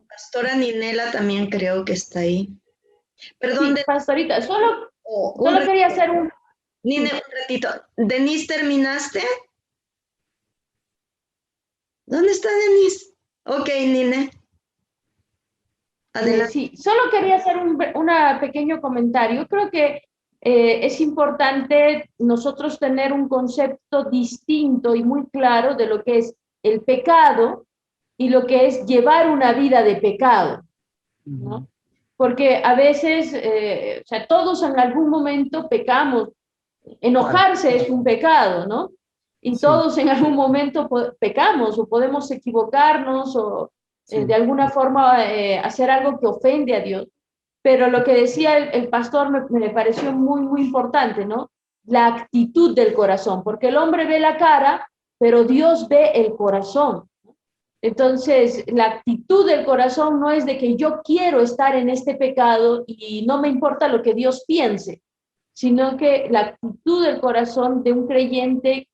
Speaker 2: Pastora Ninela también creo que está ahí. Perdón,
Speaker 3: Sí, pastorita, solo
Speaker 2: un
Speaker 3: quería hacer un...
Speaker 2: Nine, un ratito. Denise, ¿terminaste? ¿Dónde está Denise? Ok, Nine. Adelante.
Speaker 3: Sí, solo quería hacer un pequeño comentario. Creo que es importante nosotros tener un concepto distinto y muy claro de lo que es el pecado y lo que es llevar una vida de pecado, ¿no? Porque a veces, o sea, todos en algún momento pecamos. Enojarse es un pecado, ¿no? Y todos en algún momento pecamos o podemos equivocarnos o de alguna forma hacer algo que ofende a Dios. Pero lo que decía el pastor me pareció muy, muy importante, ¿no? La actitud del corazón, porque el hombre ve la cara, pero Dios ve el corazón. Entonces, la actitud del corazón no es de que yo quiero estar en este pecado y no me importa lo que Dios piense, sino que la actitud del corazón de un creyente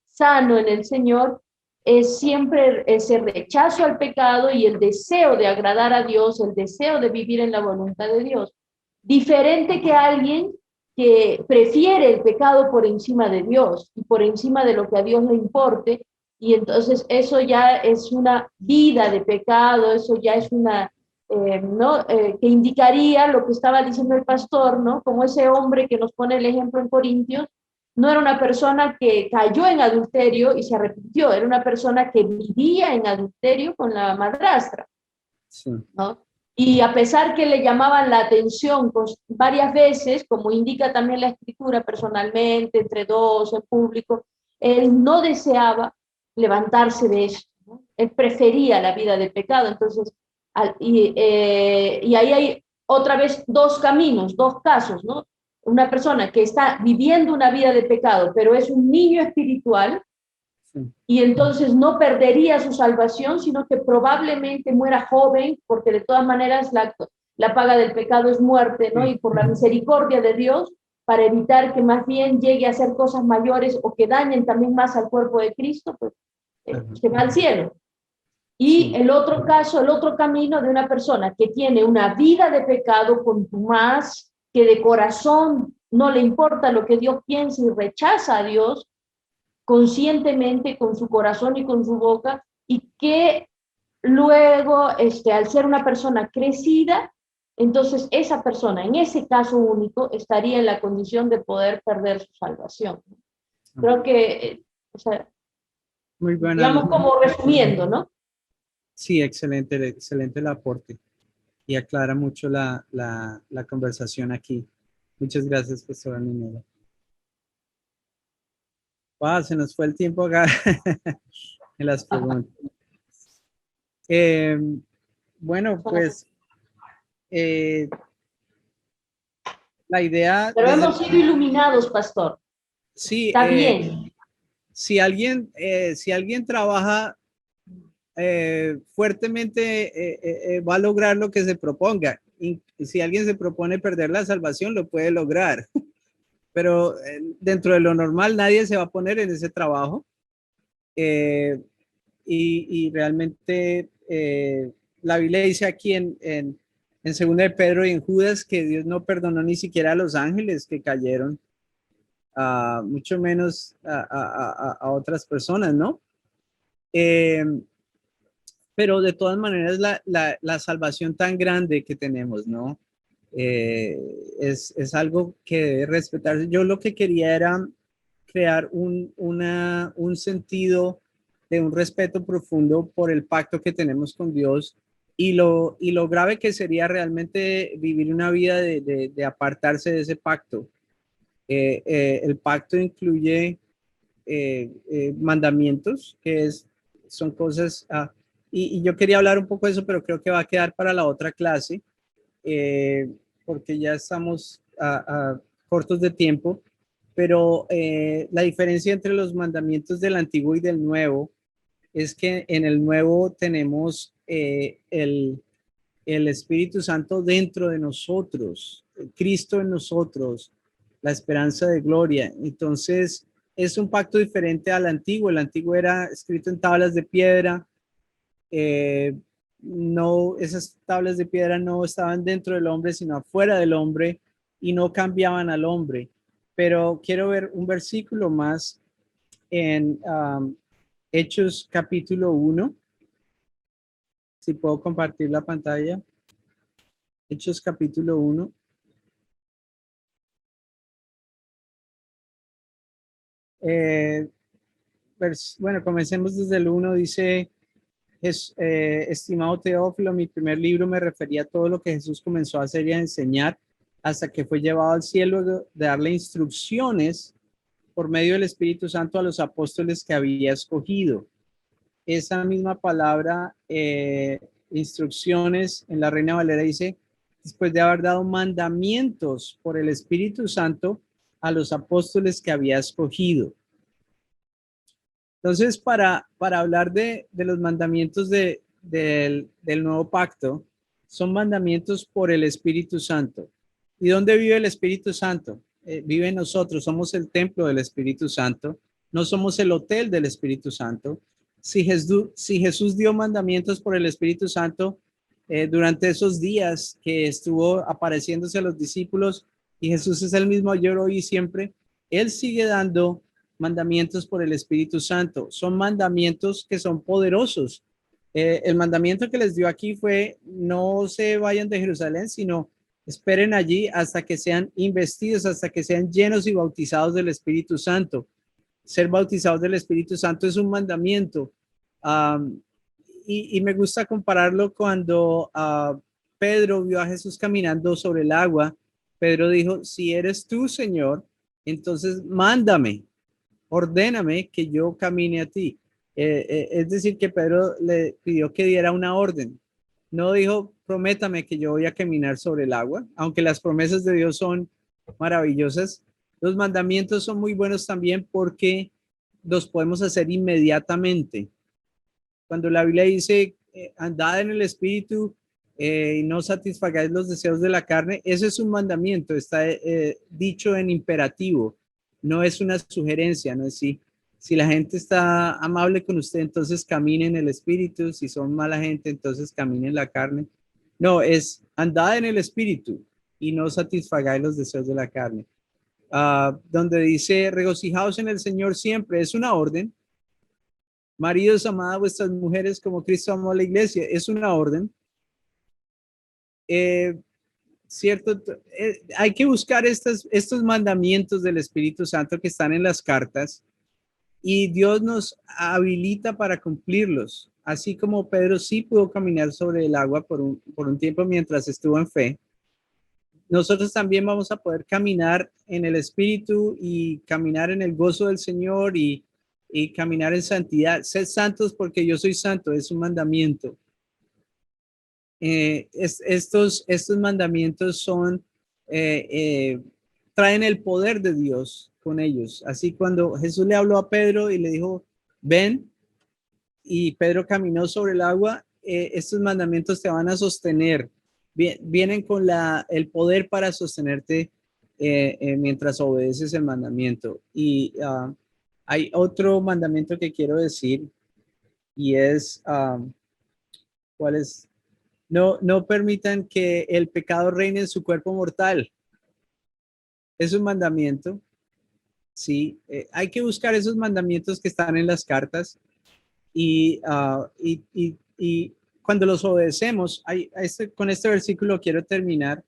Speaker 3: sano en el Señor es siempre ese rechazo al pecado y el deseo de agradar a Dios, el deseo de vivir en la voluntad de Dios. Diferente que alguien que prefiere el pecado por encima de Dios y por encima de lo que a Dios le importe, y entonces eso ya es una vida de pecado, eso ya es una, ¿no? Que indicaría lo que estaba diciendo el pastor, ¿no? Como ese hombre que nos pone el ejemplo en Corintios, no era una persona que cayó en adulterio y se arrepintió, era una persona que vivía en adulterio con la madrastra,
Speaker 1: Sí.
Speaker 3: ¿no? Y a pesar que le llamaban la atención varias veces, como indica también la escritura, personalmente, entre dos, en público, él no deseaba levantarse de eso, ¿no? Él prefería la vida de pecado. Entonces, y ahí hay otra vez dos caminos, dos casos, ¿no? Una persona que está viviendo una vida de pecado, pero es un niño espiritual, y entonces no perdería su salvación, sino que probablemente muera joven, porque de todas maneras la paga del pecado es muerte, ¿no? Y por la misericordia de Dios, para evitar que más bien llegue a hacer cosas mayores o que dañen también más al cuerpo de Cristo, pues se va al cielo. Y el otro caso, el otro camino de una persona que tiene una vida de pecado contumaz, que de corazón no le importa lo que Dios piensa y rechaza a Dios, conscientemente con su corazón y con su boca, y que luego, al ser una persona crecida, entonces esa persona, en ese caso único, estaría en la condición de poder perder su salvación. Creo que, o sea,
Speaker 1: Muy buena.
Speaker 3: digamos como resumiendo, ¿no?
Speaker 1: Sí, excelente, excelente el aporte y aclara mucho la conversación aquí. Muchas gracias, profesora Minera. Wow, se nos fue el tiempo acá en las preguntas. Bueno, pues la idea...
Speaker 3: Pero hemos sido iluminados, pastor.
Speaker 1: Sí,
Speaker 3: está bien.
Speaker 1: Si alguien trabaja fuertemente, va a lograr lo que se proponga. Y si alguien se propone perder la salvación, lo puede lograr. Pero dentro de lo normal, nadie se va a poner en ese trabajo. Y realmente la Biblia dice aquí en 2 de Pedro y en Judas que Dios no perdonó ni siquiera a los ángeles que cayeron, mucho menos a otras personas, ¿no? Pero de todas maneras la salvación tan grande que tenemos, ¿no? Es algo que debe respetarse. Yo lo que quería era crear un sentido de un respeto profundo por el pacto que tenemos con Dios y lo grave que sería realmente vivir una vida de apartarse de ese pacto. El pacto incluye mandamientos, que son cosas, y yo quería hablar un poco de eso, pero creo que va a quedar para la otra clase, porque ya estamos cortos de tiempo, pero la diferencia entre los mandamientos del Antiguo y del Nuevo es que en el Nuevo tenemos el Espíritu Santo dentro de nosotros, Cristo en nosotros, la esperanza de gloria. Entonces, es un pacto diferente al antiguo. El antiguo era escrito en tablas de piedra. No, esas tablas de piedra no estaban dentro del hombre, sino afuera del hombre y no cambiaban al hombre. Pero quiero ver un versículo más en Hechos capítulo 1. Si puedo compartir la pantalla. Hechos capítulo 1. Bueno, comencemos desde el 1. Dice, estimado Teófilo, mi primer libro me refería a todo lo que Jesús comenzó a hacer y a enseñar hasta que fue llevado al cielo de darle instrucciones por medio del Espíritu Santo a los apóstoles que había escogido. Esa misma palabra, instrucciones, en la Reina Valera dice, después de haber dado mandamientos por el Espíritu Santo a los apóstoles que había escogido. Entonces, para hablar de los mandamientos del nuevo pacto, son mandamientos por el Espíritu Santo. ¿Y dónde vive el Espíritu Santo? Vive en nosotros, somos el templo del Espíritu Santo, no somos el hotel del Espíritu Santo. Si Jesús dio mandamientos por el Espíritu Santo durante esos días que estuvo apareciéndose a los discípulos, y Jesús es el mismo ayer, hoy y siempre, Él sigue dando mandamientos por el Espíritu Santo. Son mandamientos que son poderosos. El mandamiento que les dio aquí fue: no se vayan de Jerusalén, sino esperen allí hasta que sean investidos, hasta que sean llenos y bautizados del Espíritu Santo. Ser bautizados del Espíritu Santo es un mandamiento. Y me gusta compararlo cuando Pedro vio a Jesús caminando sobre el agua. Pedro dijo: si eres tú, Señor, entonces mándame, ordéname que yo camine a ti. Es decir, que Pedro le pidió que diera una orden. No dijo: prométame que yo voy a caminar sobre el agua, aunque las promesas de Dios son maravillosas. Los mandamientos son muy buenos también porque los podemos hacer inmediatamente. Cuando la Biblia dice andad en el Espíritu y no satisfagáis los deseos de la carne, eso es un mandamiento, está dicho en imperativo, no es una sugerencia, no es si la gente está amable con usted, entonces camine en el Espíritu, si son mala gente, entonces camine en la carne. No, es andad en el Espíritu y no satisfagáis los deseos de la carne. Donde dice regocijaos en el Señor siempre, es una orden. Maridos, amad a vuestras mujeres como Cristo amó a la iglesia, es una orden. Cierto, hay que buscar estos mandamientos del Espíritu Santo que están en las cartas, y Dios nos habilita para cumplirlos. Así como Pedro sí pudo caminar sobre el agua por un tiempo mientras estuvo en fe, nosotros también vamos a poder caminar en el Espíritu y caminar en el gozo del Señor y caminar en santidad. Sed santos porque yo soy santo, es un mandamiento. Estos mandamientos son, traen el poder de Dios con ellos. Así cuando Jesús le habló a Pedro y le dijo, ven, y Pedro caminó sobre el agua, estos mandamientos te van a sostener. Vienen con el poder para sostenerte mientras obedeces el mandamiento. Y hay otro mandamiento que quiero decir, y es, ¿cuál es? No permitan que el pecado reine en su cuerpo mortal. Es un mandamiento. Sí, hay que buscar esos mandamientos que están en las cartas y cuando los obedecemos, con este versículo quiero terminar.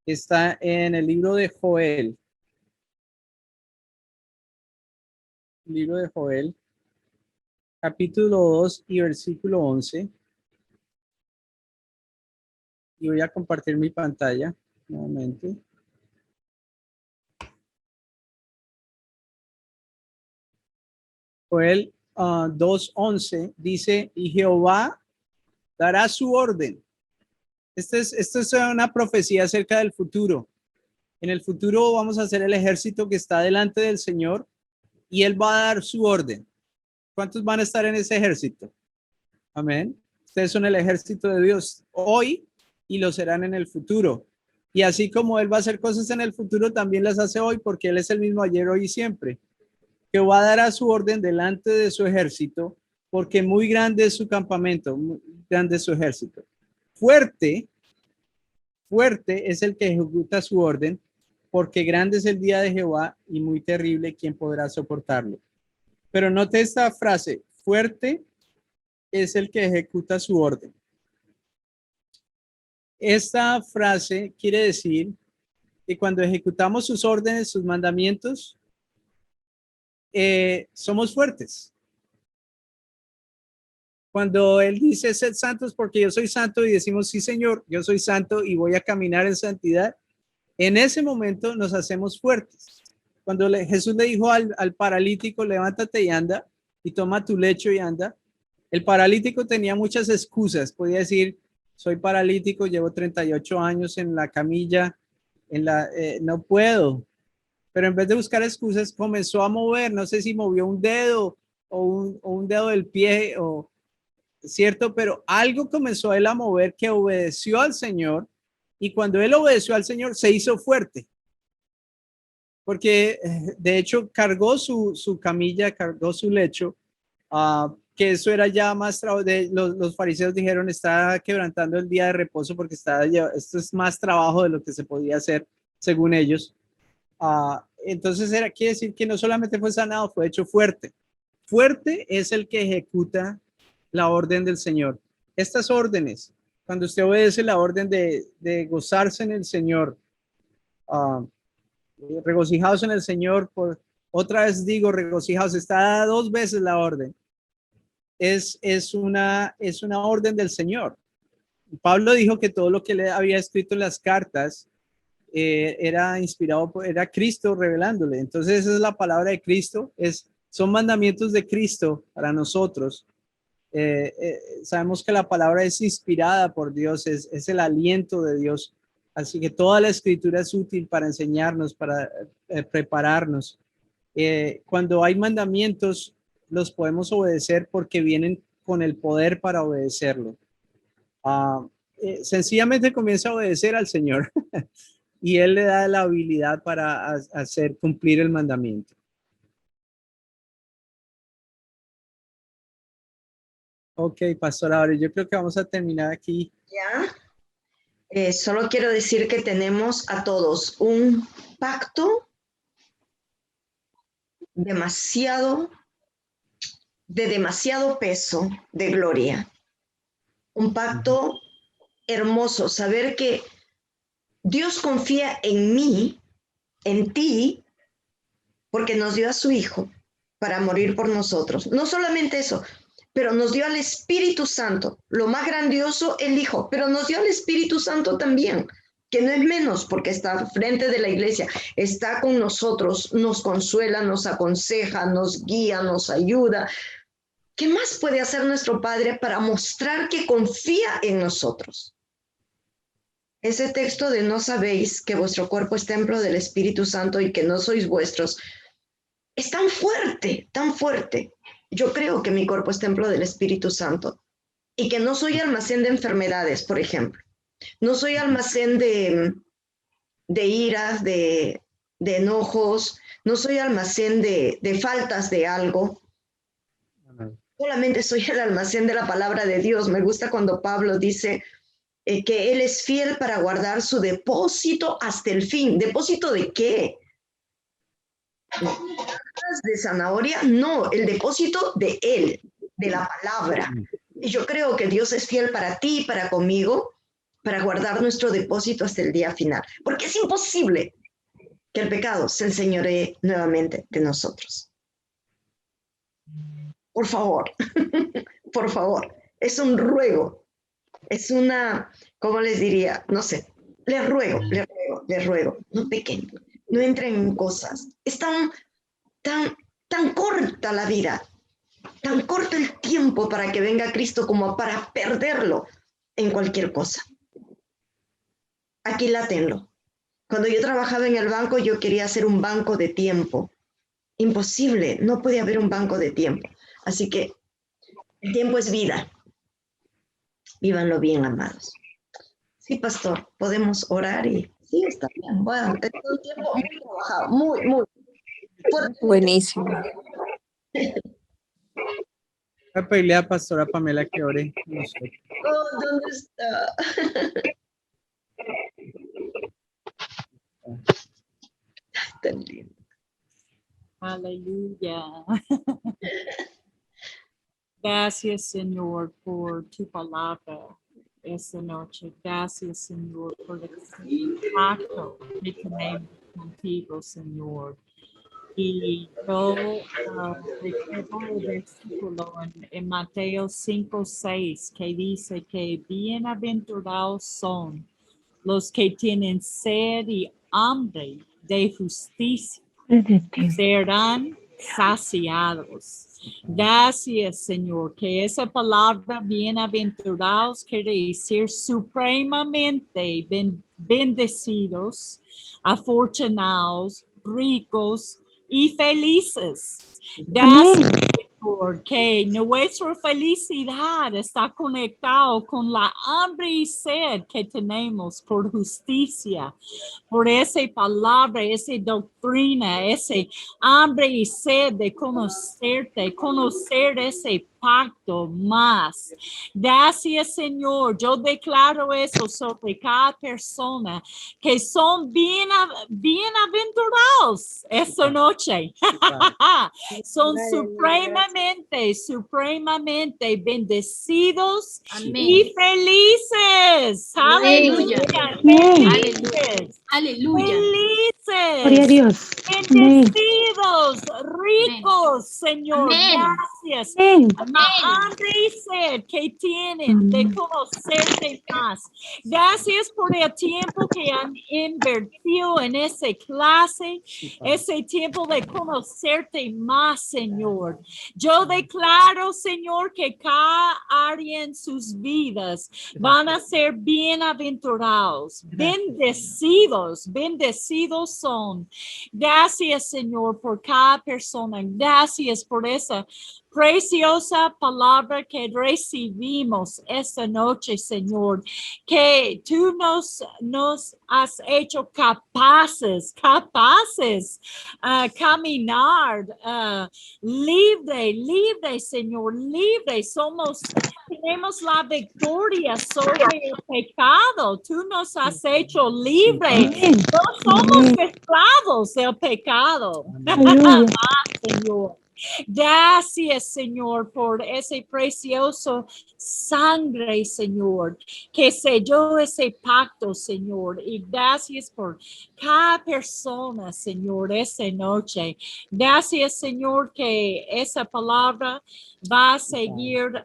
Speaker 1: Está en el libro de Joel. Libro de Joel, capítulo 2 y versículo 11. Y voy a compartir mi pantalla nuevamente. Joel 2:11 dice, y Jehová dará su orden. Esta es una profecía acerca del futuro. En el futuro vamos a ser el ejército que está delante del Señor y Él va a dar su orden. ¿Cuántos van a estar en ese ejército? Amén. Ustedes son el ejército de Dios hoy y lo serán en el futuro. Y así como Él va a hacer cosas en el futuro, también las hace hoy porque Él es el mismo ayer, hoy y siempre. Jehová dará su orden delante de su ejército, porque muy grande es su campamento, muy grande es su ejército. Fuerte es el que ejecuta su orden, porque grande es el día de Jehová y muy terrible, ¿quién podrá soportarlo? Pero note esta frase, fuerte es el que ejecuta su orden. Esta frase quiere decir que cuando ejecutamos sus órdenes, sus mandamientos, somos fuertes. Cuando Él dice sed santos porque yo soy santo y decimos sí Señor, yo soy santo y voy a caminar en santidad, en ese momento nos hacemos fuertes. Cuando Jesús le dijo al paralítico, levántate y anda y toma tu lecho y anda, el paralítico tenía muchas excusas. Podía decir, soy paralítico, llevo 38 años en la camilla, no puedo. Pero en vez de buscar excusas, comenzó a mover, no sé si movió un dedo o un dedo del pie, o cierto, pero algo comenzó él a mover que obedeció al Señor, y cuando él obedeció al Señor se hizo fuerte, porque de hecho cargó su camilla, cargó su lecho, que eso era ya más trabajo. Los fariseos dijeron, está quebrantando el día de reposo porque esto es más trabajo de lo que se podía hacer según ellos. Entonces quiere decir que no solamente fue sanado, fue hecho fuerte. Fuerte es el que ejecuta la orden del Señor. Estas órdenes, cuando usted obedece la orden de gozarse en el Señor, regocijados en el Señor, otra vez digo regocijados, está 2 veces la orden. Es una orden del Señor. Pablo dijo que todo lo que le había escrito en las cartas era inspirado, era Cristo revelándole. Entonces esa es la palabra de Cristo, son mandamientos de Cristo para nosotros. Sabemos que la palabra es inspirada por Dios, es el aliento de Dios. Así que toda la escritura es útil para enseñarnos, para prepararnos. Cuando hay mandamientos, los podemos obedecer porque vienen con el poder para obedecerlo. Sencillamente comienza a obedecer al Señor y Él le da la habilidad para hacer cumplir el mandamiento. Ok, Pastor Aure, yo creo que vamos a terminar aquí.
Speaker 2: Ya. Solo quiero decir que tenemos a todos un pacto de demasiado peso de gloria. Un pacto hermoso, saber que Dios confía en mí, en ti, porque nos dio a su Hijo para morir por nosotros. No solamente eso, pero nos dio al Espíritu Santo. Lo más grandioso, el Hijo, pero nos dio al Espíritu Santo también, que no es menos porque está al frente de la iglesia, está con nosotros, nos consuela, nos aconseja, nos guía, nos ayuda. ¿Qué más puede hacer nuestro Padre para mostrar que confía en nosotros? Ese texto de no sabéis que vuestro cuerpo es templo del Espíritu Santo y que no sois vuestros, es tan fuerte, tan fuerte. Yo creo que mi cuerpo es templo del Espíritu Santo y que no soy almacén de enfermedades, por ejemplo. No soy almacén de iras, de enojos, no soy almacén de faltas de algo. Solamente soy el almacén de la palabra de Dios. Me gusta cuando Pablo dice que Él es fiel para guardar su depósito hasta el fin. ¿Depósito de qué? ¿De zanahoria? No, el depósito de Él, de la palabra. Y yo creo que Dios es fiel para ti y para conmigo, para guardar nuestro depósito hasta el día final. Porque es imposible que el pecado se enseñoree nuevamente de nosotros. Por favor, por favor, es un ruego, es una, ¿cómo les diría? No sé, les ruego, no pequen, no entren en cosas. Es tan corta la vida, tan corto el tiempo para que venga Cristo como para perderlo en cualquier cosa. Aquilátenlo. Cuando yo trabajaba en el banco, yo quería hacer un banco de tiempo. Imposible, no puede haber un banco de tiempo. Así que el tiempo es vida. Vívanlo bien, amados. Sí, pastor, podemos orar y sí, está bien. Bueno, es un tiempo muy trabajado, muy.
Speaker 7: Buenísimo.
Speaker 1: La pelea, Pastora Pamela, que ore.
Speaker 2: Oh, ¿dónde está? Tan lindo.
Speaker 8: Aleluya. Gracias, Señor, por tu palabra esta noche. Gracias, Señor, por el pacto que tenemos contigo, Señor. Y yo recuerdo el versículo en Mateo 5:6 que dice que bienaventurados son los que tienen sed y hambre de justicia, serán saciados. Gracias, Señor, que esa palabra bienaventurados quiere decir supremamente bendecidos, afortunados, ricos y felices. Gracias Porque nuestra felicidad está conectado con la hambre y sed que tenemos por justicia, por esa palabra, esa doctrina, ese hambre y sed de conocerte, conocer ese pacto más. Gracias, Señor. Yo declaro eso sobre cada persona que son bienaventurados esta noche. Son supremamente bendecidos y felices. Aleluya. Felices.
Speaker 9: Aleluya.
Speaker 8: Felices.
Speaker 10: Gloria a Dios.
Speaker 8: Bendecidos, ricos, Señor.
Speaker 9: Amén.
Speaker 8: Gracias.
Speaker 10: Amén.
Speaker 8: La hambre y sed que tienen de conocerte más. Gracias por el tiempo que han invertido en esa clase, ese tiempo de conocerte más, Señor. Yo declaro, Señor, que cada área en sus vidas van a ser bienaventurados, bendecidos, bendecidos son. Gracias, Señor, por cada persona. Gracias por esa preciosa palabra que recibimos esta noche, Señor, que tú nos has hecho capaces caminar libre, Señor, libre. Tenemos la victoria sobre el pecado. Tú nos has hecho libre. No somos esclavos del pecado. Señor. Gracias, Señor, por ese precioso sangre, Señor, que selló ese pacto, Señor. Y gracias por cada persona, Señor, esta noche. Gracias, Señor, que esa palabra va a seguir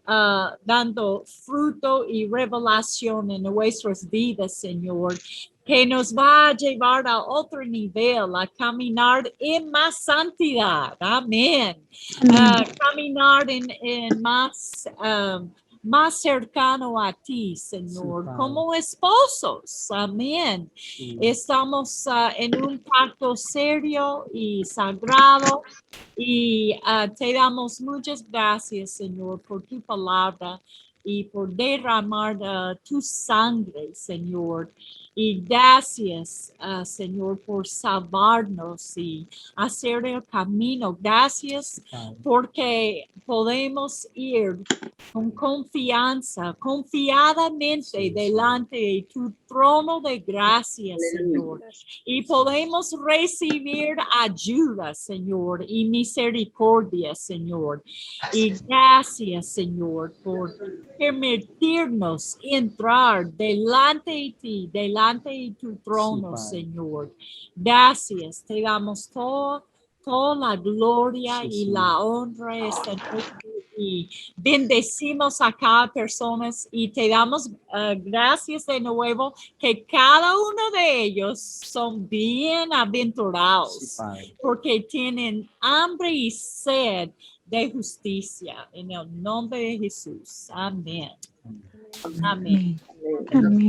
Speaker 8: dando fruto y revelación en nuestras vidas, Señor, que nos va a llevar a otro nivel, a caminar en más santidad. Amén. Caminar en más cercano a ti, Señor, como esposos. Amén. Estamos en un pacto serio y sagrado y te damos muchas gracias, Señor, por tu palabra y por derramar tu sangre, Señor. Y gracias, Señor, por salvarnos y hacer el camino. Gracias porque podemos ir con confianza, confiadamente delante de tu trono de gracia, Señor. Y podemos recibir ayuda, Señor, y misericordia, Señor. Y gracias, Señor, por permitirnos entrar delante de ti, delante de tu trono, Señor. Gracias, te damos toda la gloria y la honra esta noche y bendecimos a cada persona y te damos gracias de nuevo que cada uno de ellos son bienaventurados porque tienen hambre y sed de justicia en el nombre de Jesús. Amén. Amén.
Speaker 10: Amén.